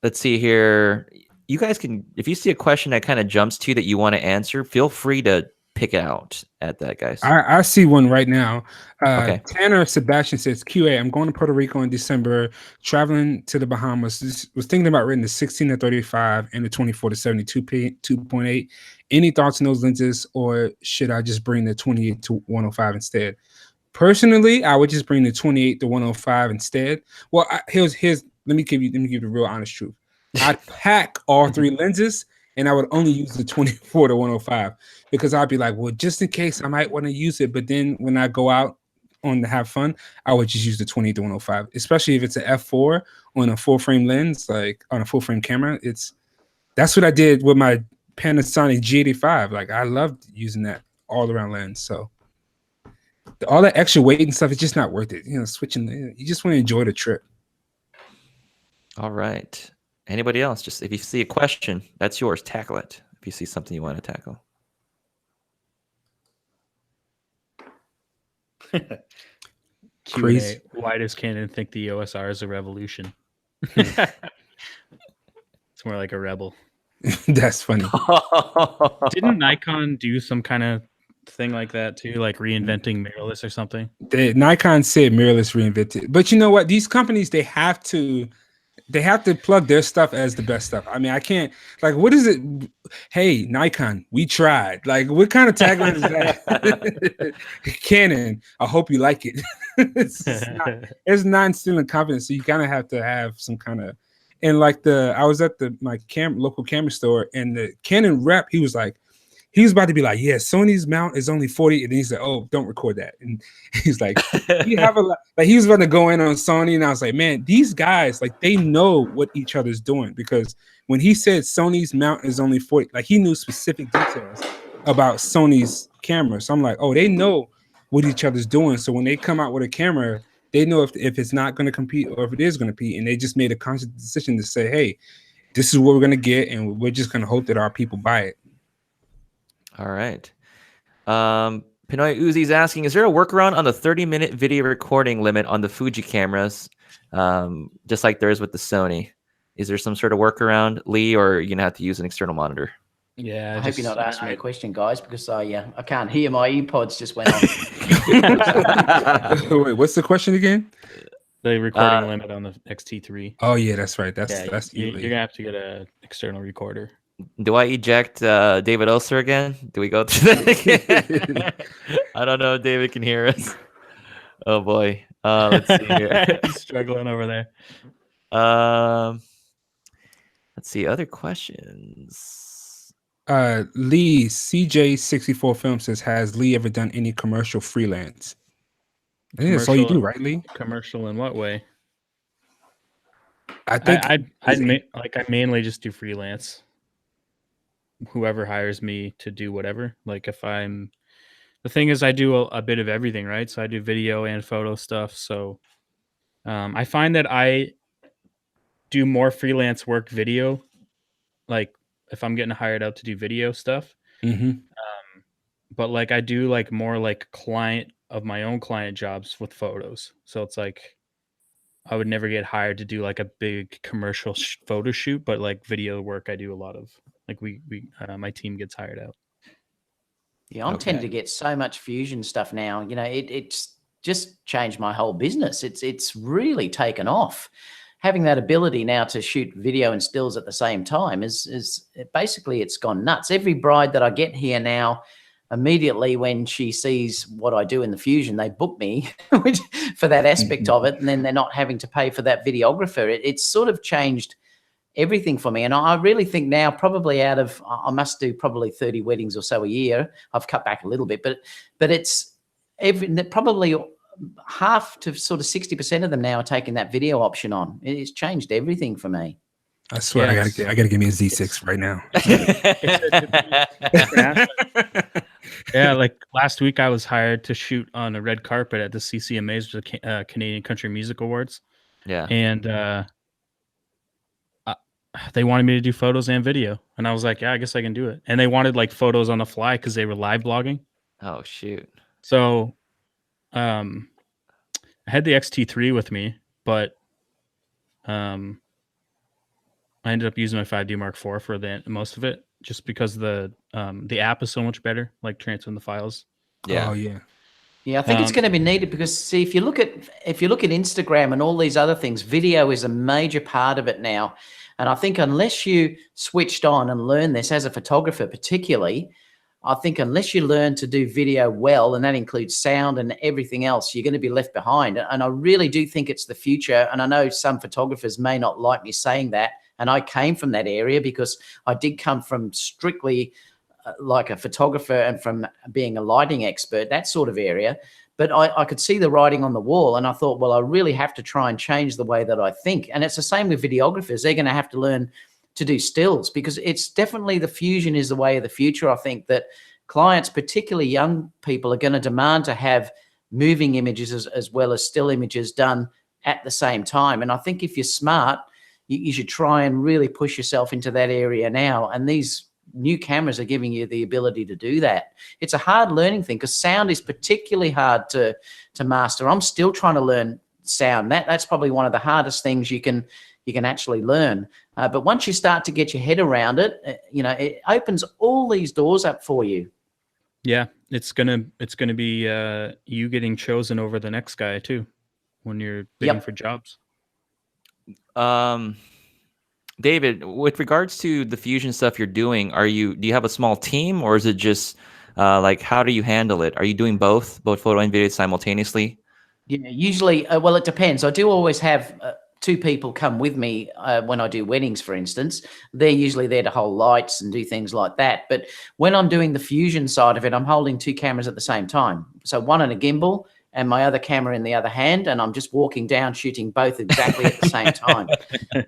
Let's see here. You guys can, if you see a question that kind of jumps to you that you want to answer, feel free to pick it out at that, guys. I see one right now. Okay. Tanner Sebastian says, QA, I'm going to Puerto Rico in December, traveling to the Bahamas. Was thinking about renting the 16-35 and the 24-72 2.8. Any thoughts on those lenses, or should I just bring the 28-105 instead? Personally, I would just bring the 28-105 instead. Well, here's let me give you the real honest truth. I'd pack all three lenses, and I would only use the 24-105 because I'd be like, well, just in case I might want to use it. But then when I go out on to have fun, I would just use the 28-105, especially if it's an f4 on a full frame lens, like on a full frame camera. That's what I did with my Panasonic G85. Like I loved using that all around lens. So all that extra weight and stuff, it's just not worth it. You know, switching, you just want to enjoy the trip. All right. Anybody else? Just if you see a question, that's yours. Tackle it. If you see something you want to tackle. Crazy. Why does Canon think the EOS-R is a revolution? It's more like a rebel. That's funny. Didn't Nikon do some kind of thing like that too, like reinventing mirrorless or something? Nikon said mirrorless reinvented, but you know what? These companies, they have to plug their stuff as the best stuff. I mean, I can't, like, what is it? Hey, Nikon, we tried. Like, what kind of tagline is that? Canon, I hope you like it. It's not instilling confidence. So you kind of have to have some kind of, and like I was at my local camera store, and the Canon rep, he was about to be like, yeah, Sony's mount is only 40. And he's like, oh, don't record that. And he's like, you have a lot. Like, he was about to go in on Sony. And I was like, man, these guys, like, they know what each other's doing. Because when he said Sony's mount is only 40, like, he knew specific details about Sony's camera. So I'm like, oh, they know what each other's doing. So when they come out with a camera, they know if it's not going to compete or if it is going to compete. And they just made a conscious decision to say, hey, this is what we're going to get. And we're just going to hope that our people buy it. All right. Pinoy Uzi's asking, is there a workaround on the 30-minute video recording limit on the Fuji cameras, just like there is with the Sony? Is there some sort of workaround, Lee, or are you going to have to use an external monitor? Yeah, I hope you're not asking me a question, guys, because I can't hear. My earpods just went off. Wait, what's the question again? The recording limit on the XT-3. Oh, yeah, that's right. That's you're going to have to get an external recorder. Do I eject David Oaster again? Do we go through that again? I don't know if David can hear us. Oh boy. Let's see here. Struggling over there. Let's see other questions. Lee CJ64 Film says, has Lee ever done any commercial freelance? I think that's all you do, right, Lee? Commercial in what way? I think I mainly just do freelance. Whoever hires me to do whatever. Like the thing is, I do a bit of everything, right? So I do video and photo stuff. So I find that I do more freelance work video, like if I'm getting hired out to do video stuff. But like I do like more like client of my own client jobs with photos. So it's like I would never get hired to do like a big commercial photo shoot, but like video work I do a lot of. Like my team gets hired out. Yeah, I'm tending to get so much Fusion stuff now. You know, it's just changed my whole business. It's really taken off. Having that ability now to shoot video and stills at the same time is basically, it's gone nuts. Every bride that I get here now, immediately when she sees what I do in the Fusion, they book me for that aspect of it, and then they're not having to pay for that videographer. It's sort of changed everything for me. And I really think now, probably out of, I must do probably 30 weddings or so a year. I've cut back a little bit, but it's probably half to sort of 60% of them now are taking that video option on. It's changed everything for me. I swear, I gotta give me a Z6 right now. Yeah, like last week I was hired to shoot on a red carpet at the CCMAs, the Canadian Country Music Awards. Yeah, and they wanted me to do photos and video, and I was like, yeah, I guess I can do it. And they wanted like photos on the fly because they were live blogging. Oh shoot! So, I had the XT-3 with me, but I ended up using my 5D Mark IV for most of it, just because the app is so much better, like transferring the files. Yeah. Oh yeah. Yeah, I think it's going to be needed because, see, if you look at Instagram and all these other things, video is a major part of it now. And I think unless you switched on and learn this as a photographer, particularly, I think unless you learn to do video well, and that includes sound and everything else, you're going to be left behind. And I really do think it's the future. And I know some photographers may not like me saying that. And I came from that area because I did come from strictly like a photographer and from being a lighting expert, that sort of area. But I could see the writing on the wall, and I thought, well, I really have to try and change the way that I think. And it's the same with videographers. They're going to have to learn to do stills, because it's definitely, the Fusion is the way of the future. I think that clients, particularly young people, are going to demand to have moving images as well as still images done at the same time. And I think if you're smart, you should try and really push yourself into that area now. And these new cameras are giving you the ability to do that. It's a hard learning thing because sound is particularly hard to master. I'm still trying to learn sound. That's probably one of the hardest things you can actually learn. But once you start to get your head around it, you know, it opens all these doors up for you. Yeah, it's gonna be you getting chosen over the next guy too when you're bidding for jobs. David, with regards to the Fusion stuff you're doing, do you have a small team, or is it just like, how do you handle it? Are you doing both photo and video simultaneously? Yeah, usually, well, it depends. I do always have two people come with me when I do weddings, for instance. They're usually there to hold lights and do things like that. But when I'm doing the Fusion side of it, I'm holding two cameras at the same time. So one on a gimbal and my other camera in the other hand, and I'm just walking down shooting both exactly at the same time.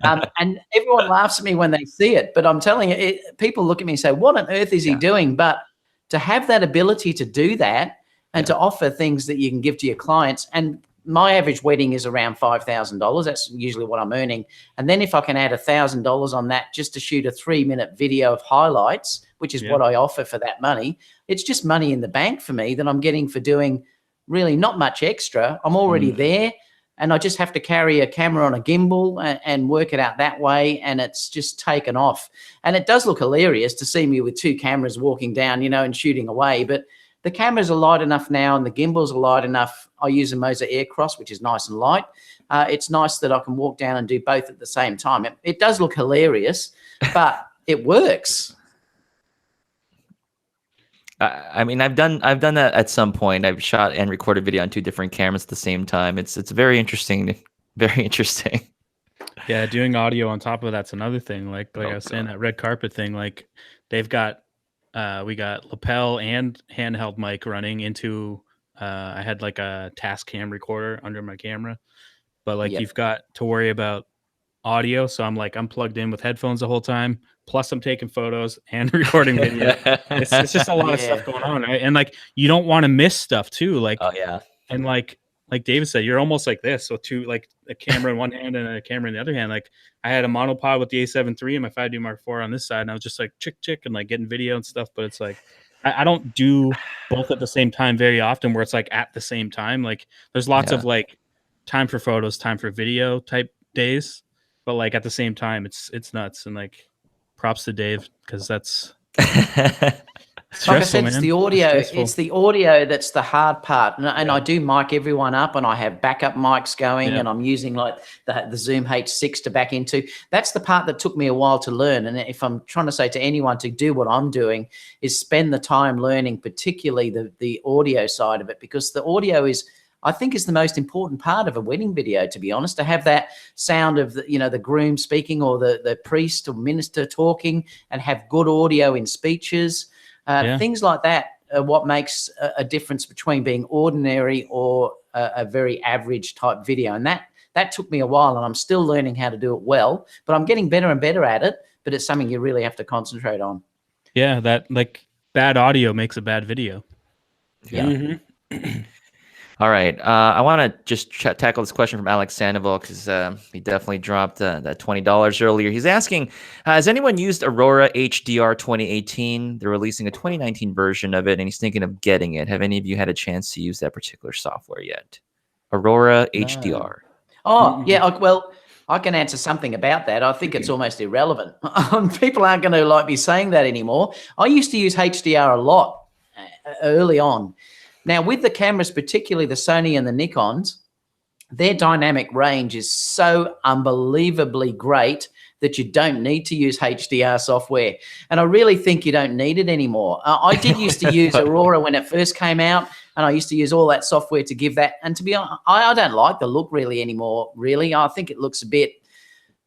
And everyone laughs at me when they see it, but I'm telling you, people look at me and say, what on earth is he doing? But to have that ability to do that and to offer things that you can give to your clients, and my average wedding is around $5,000. That's usually what I'm earning. And then if I can add $1,000 on that just to shoot a 3-minute video of highlights, which is what I offer for that money, it's just money in the bank for me that I'm getting for doing really not much extra. I'm already there, and I just have to carry a camera on a gimbal and work it out that way, and it's just taken off. And it does look hilarious to see me with two cameras walking down, you know, and shooting away, but the cameras are light enough now and the gimbals are light enough. I use a Moser Air Cross, which is nice and light. It's nice that I can walk down and do both at the same time. It does look hilarious, but it works. I mean, I've done that at some point. I've shot and recorded video on two different cameras at the same time. It's very interesting. Very interesting. Yeah, doing audio on top of that's another thing. Like I was saying, that red carpet thing. Like they've got we got lapel and handheld mic running into. I had like a Tascam recorder under my camera, but like you've got to worry about audio. So I'm plugged in with headphones the whole time. Plus, I'm taking photos and recording video. It's just a lot of stuff going on, right? And like you don't want to miss stuff too. Like, oh yeah, and like David said, you're almost like this. So two, like a camera in one hand and a camera in the other hand. Like I had a monopod with the A7 III and my 5D Mark IV on this side, and I was just like chick and like getting video and stuff. But it's like I don't do both at the same time very often, where it's like at the same time. Like there's lots of like time for photos, time for video type days, but like at the same time, it's nuts. And like props to Dave, because that's. Like I said, it's the audio. It's the audio that's the hard part, and I do mic everyone up, and I have backup mics going, and I'm using like the Zoom H6 to back into. That's the part that took me a while to learn. And if I'm trying to say to anyone to do what I'm doing, is spend the time learning, particularly the audio side of it, because the audio is, I think, is the most important part of a wedding video, to be honest. To have that sound of the groom speaking or the priest or minister talking, and have good audio in speeches. Things like that are what makes a difference between being ordinary or a very average type video. And that took me a while, and I'm still learning how to do it well, but I'm getting better and better at it. But it's something you really have to concentrate on. Yeah, that like bad audio makes a bad video. Yeah. Mm-hmm. All right. I want to just tackle this question from Alex Sandoval, because he definitely dropped that $20 earlier. He's asking, has anyone used Aurora HDR 2018? They're releasing a 2019 version of it, and he's thinking of getting it. Have any of you had a chance to use that particular software yet? Aurora HDR. Oh, yeah. Well, I can answer something about that. I think it's almost irrelevant. People aren't going to like me saying that anymore. I used to use HDR a lot early on. Now, with the cameras, particularly the Sony and the Nikons, their dynamic range is so unbelievably great that you don't need to use HDR software. And I really think you don't need it anymore. I did used to use Aurora when it first came out, and I used to use all that software to give that. And to be honest, I don't like the look really anymore, really. I think it looks a bit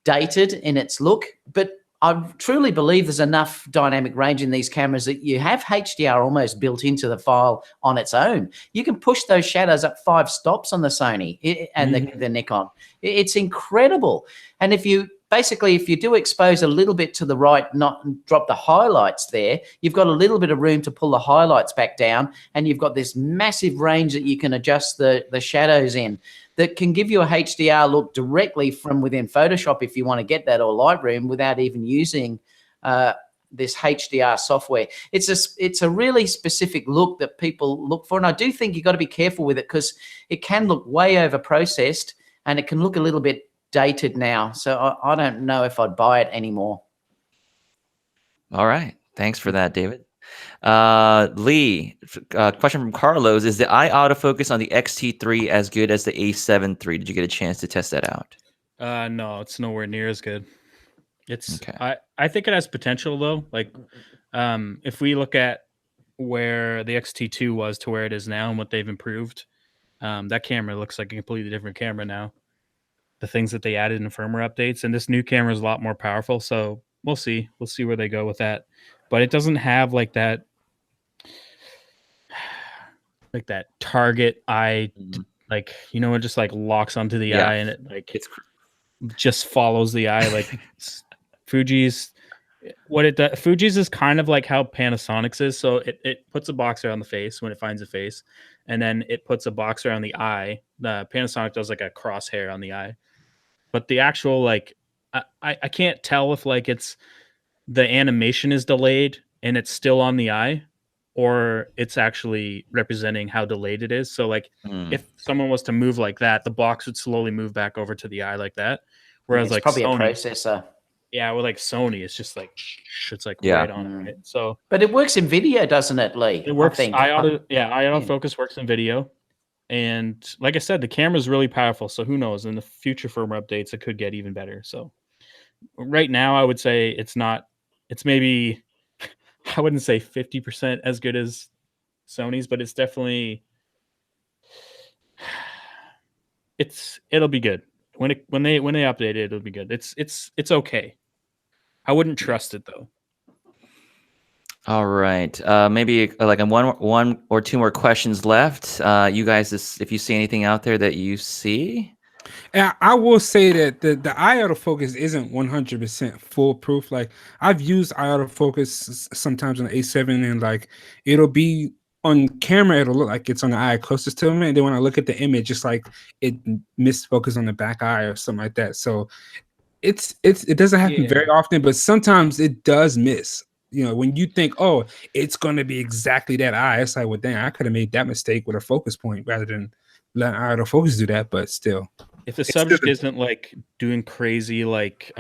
dated in its look, but I truly believe there's enough dynamic range in these cameras that you have HDR almost built into the file on its own. You can push those shadows up 5 stops on the Sony and the Nikon. It's incredible. And if you do expose a little bit to the right, not drop the highlights there, you've got a little bit of room to pull the highlights back down, and you've got this massive range that you can adjust the shadows in, that can give you a HDR look directly from within Photoshop if you want to get that, or Lightroom, without even using this HDR software. It's a really specific look that people look for, and I do think you've got to be careful with it, because it can look way over processed, and it can look a little bit dated now. So I don't know if I'd buy it anymore. All right. Thanks for that, David. Lee, question from Carlos: is the eye autofocus on the XT-3 as good as the A7 III? Did you get a chance to test that out? No, it's nowhere near as good. It's okay. I think it has potential though. Like, if we look at where the XT2 was to where it is now and what they've improved, that camera looks like a completely different camera now. The things that they added in firmware updates, and this new camera is a lot more powerful. So we'll see where they go with that. But it doesn't have like that target eye, like, it just like locks onto the eye, and it like just follows the eye. Like Fuji's, what it does, Fuji's is kind of like how Panasonic's is. So it puts a box around the face when it finds a face, and then it puts a box around the eye. The Panasonic does like a crosshair on the eye, but the actual, like, I can't tell if like it's the animation is delayed and it's still on the eye, or it's actually representing how delayed it is. So like if someone was to move like that, the box would slowly move back over to the eye like that. Whereas it's like probably Sony, a processor. Yeah, with like Sony, it's just like it's like right on it. Right? So, but it works in video, doesn't it, Lee? It works. Eye autofocus works in video, and like I said, the camera is really powerful. So who knows? In the future firmware updates, it could get even better. So right now, I would say it's not. It's maybe, I wouldn't say 50% as good as Sony's, but it's definitely. It'll be good when they update it. It'll be good. It's okay. I wouldn't trust it though. All right. Maybe like one or two more questions left. You guys, if you see anything out there that you see. And I will say that the eye autofocus isn't 100% foolproof. Like I've used eye autofocus sometimes on the A7, and like it'll be on camera, it'll look like it's on the eye closest to me, and then when I look at the image, it's like it misfocus on the back eye or something like that. So it doesn't happen very often, but sometimes it does miss. You know, when you think, oh, it's gonna be exactly that eye, it's like, well, dang, I could have made that mistake with a focus point rather than letting eye autofocus do that. But still, if the subject isn't like doing crazy like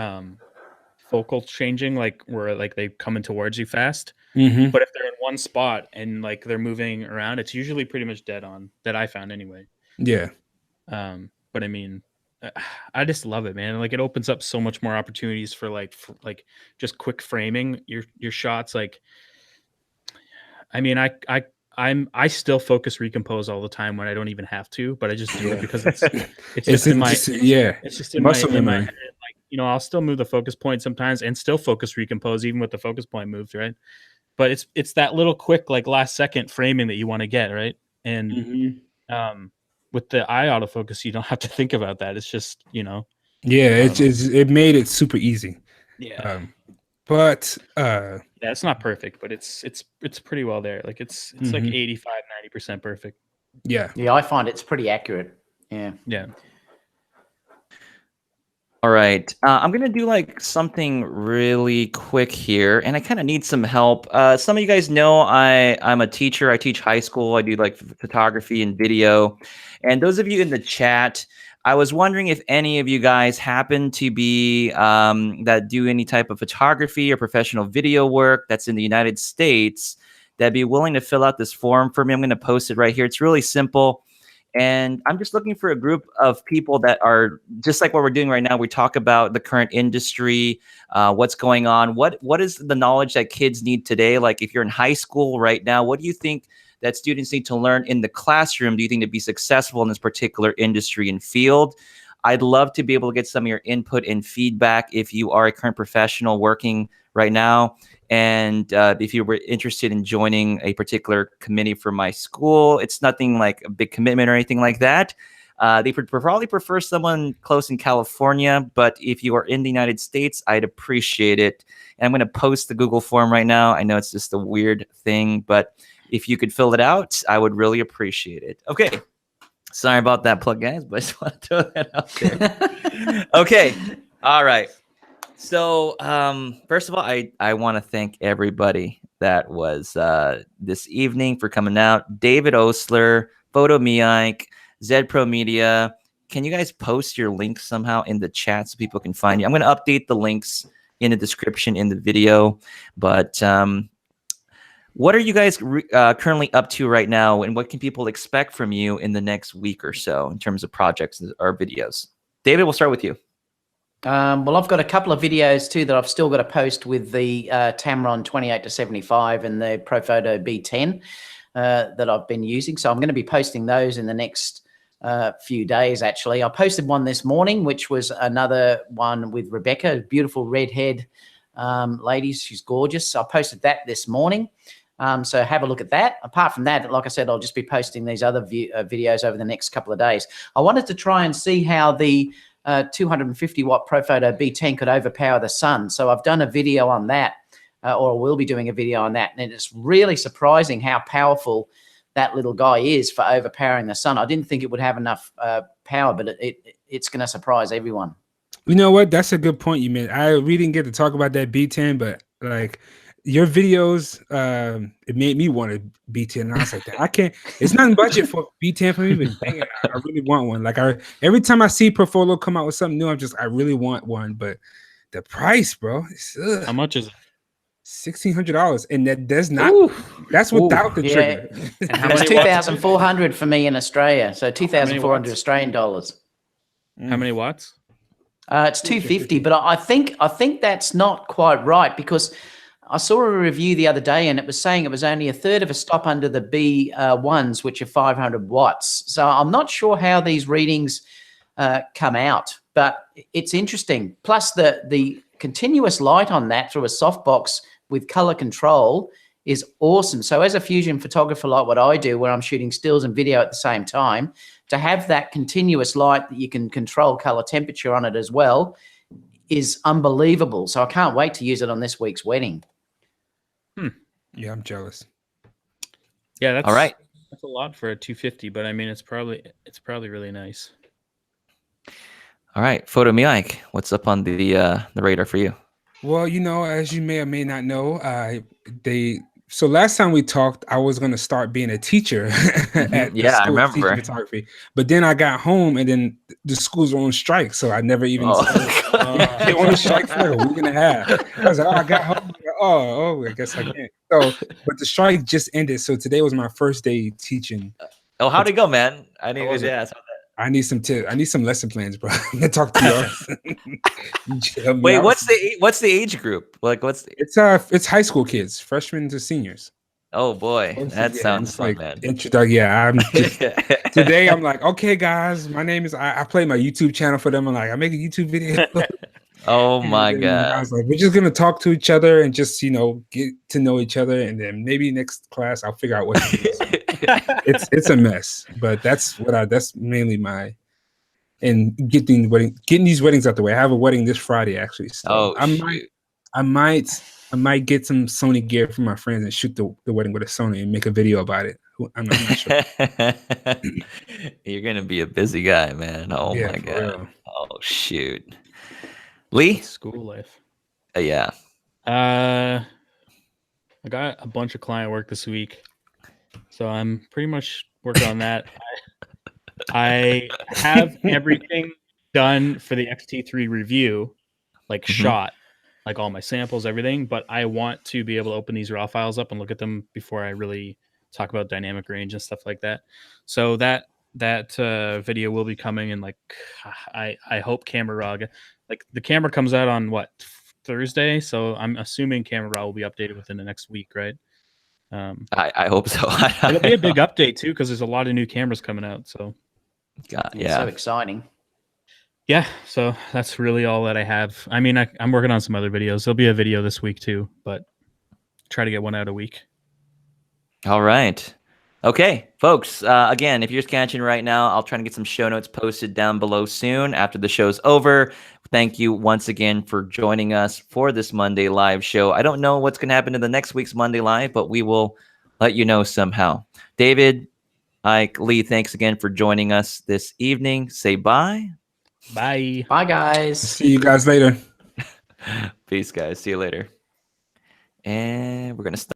focal changing, like where like they coming towards you fast, but if they're in one spot and like they're moving around, it's usually pretty much dead on, that I found anyway. Yeah. But I mean, I just love it, man. Like it opens up so much more opportunities for like just quick framing your shots. Like, I mean, I still focus recompose all the time when I don't even have to, but I just do it because it's just in my muscle memory. Like, you know, I'll still move the focus point sometimes and still focus recompose even with the focus point moved, right? But it's that little quick like last second framing that you want to get, right? And with the eye autofocus, you don't have to think about that. It's just, you know. Yeah, it made it super easy. Yeah. But yeah, it's not perfect, but it's pretty well there. Like it's like 85-90% perfect. Yeah. Yeah, I find it's pretty accurate. Yeah. Yeah. All right. I'm going to do like something really quick here, and I kind of need some help. Some of you guys know I'm a teacher. I teach high school. I do like photography and video. And those of you in the chat, I was wondering if any of you guys happen to be that do any type of photography or professional video work that's in the United States, that'd be willing to fill out this form for me. I'm going to post it right here. It's really simple. And I'm just looking for a group of people that are just like what we're doing right now. We talk about the current industry, what's going on. What is the knowledge that kids need today? Like if you're in high school right now, what do you think that students need to learn in the classroom, do you think, to be successful in this particular industry and field? I'd love to be able to get some of your input and feedback if you are a current professional working right now. And if you were interested in joining a particular committee for my school, it's nothing like a big commitment or anything like that. They probably prefer someone close in California, but if you are in the United States, I'd appreciate it. And I'm going to post the Google form right now. I know it's just a weird thing, but if you could fill it out, I would really appreciate it. Okay. Sorry about that plug, guys, but I just want to throw that out there. Okay. All right. So, first of all, I want to thank everybody that was this evening for coming out. David Oaster, Photo-Me-Ike, Zedpromedia. Can you guys post your links somehow in the chat so people can find you? I'm going to update the links in the description in the video. But what are you guys currently up to right now, and what can people expect from you in the next week or so in terms of projects or videos? David, we'll start with you. Well, I've got a couple of videos too that I've still got to post with the Tamarind 28-75 and the Profoto B10 that I've been using. So I'm going to be posting those in the next few days, actually. I posted one this morning, which was another one with Rebecca, beautiful redhead lady. She's gorgeous. So I posted that this morning. So have a look at that. Apart from that, like I said, I'll just be posting these other videos over the next couple of days. I wanted to try and see how the 250 watt Profoto B10 could overpower the sun. So I've done a video on that, or will be doing a video on that. And it's really surprising how powerful that little guy is for overpowering the sun. I didn't think it would have enough power, but it's going to surprise everyone. You know what? That's a good point you made. We didn't get to talk about that B10, but like your videos, it made me want a B10. And I was like, I can't. It's not in budget for B10 for me, but dang it, I really want one. Like every time I see Profoto come out with something new, I really want one. But the price, bro, how much is it? $1,600, and that does not. That's without the trigger. That's 2,400 for me in Australia. So 2,400 Australian dollars. How many watts? It's 250, but I think that's not quite right, because I saw a review the other day and it was saying it was only a third of a stop under the B1s, which are 500 watts. So I'm not sure how these readings come out, but it's interesting. Plus the continuous light on that through a softbox with color control is awesome. So as a fusion photographer like what I do, where I'm shooting stills and video at the same time, to have that continuous light that you can control color temperature on it as well is unbelievable. So I can't wait to use it on this week's wedding. Yeah, I'm jealous. Yeah, that's All right. That's a lot for a 250, but I mean, it's probably really nice. All right, Photo-Me-Ike, what's up on the radar for you? Well, you know, as you may or may not know, so last time we talked, I was going to start being a teacher at the Yeah, I school teaching remember. photography. But then I got home and then the schools were on strike. So I never even they were on strike for a week and a half. I was like, oh, I got home. I guess I can't. So, but the strike just ended. So today was my first day teaching. Oh, how'd it go, man? I didn't even ask. I need some tips. I need some lesson plans, bro. I'm gonna talk to you. Wait, what's the age group? Like, it's high school kids, freshmen to seniors. Oh boy, that sounds fun, man. Yeah, today I'm like, okay, guys, my name is. I play my YouTube channel for them. I'm like, I make a YouTube video. Oh my god! I was like, we're just gonna talk to each other and just get to know each other, and then maybe next class I'll figure out what to do. It's a mess, but that's mainly my getting these weddings out the way. I have a wedding this Friday actually. So I might get some Sony gear from my friends and shoot the wedding with a Sony and make a video about it. I'm not sure. You're gonna be a busy guy, man. Oh Yeah, my god. real. Oh shoot. Lee? School life. Yeah. I got a bunch of client work this week, so I'm pretty much working on that. I have everything done for the XT-3 review, like shot, like all my samples, everything. But I want to be able to open these raw files up and look at them before I really talk about dynamic range and stuff like that. So that video will be coming in, like, I hope Camera Raw. Like, the camera comes out on what, Thursday? So I'm assuming Camera Raw will be updated within the next week, right? I hope so. It'll be a big update too, because there's a lot of new cameras coming out. So Yeah, so exciting. Yeah, so that's really all that I have. I mean, I'm working on some other videos. There'll be a video this week too, but try to get one out a week. All right. Okay, folks, again, if you're just catching right now, I'll try to get some show notes posted down below soon after the show's over. Thank you once again for joining us for this Monday Live show. I don't know what's going to happen to the next week's Monday Live, but we will let you know somehow. David, Ike, Lee, thanks again for joining us this evening. Say bye. Bye. Bye, guys. See you guys later. Peace, guys. See you later. And we're going to stop.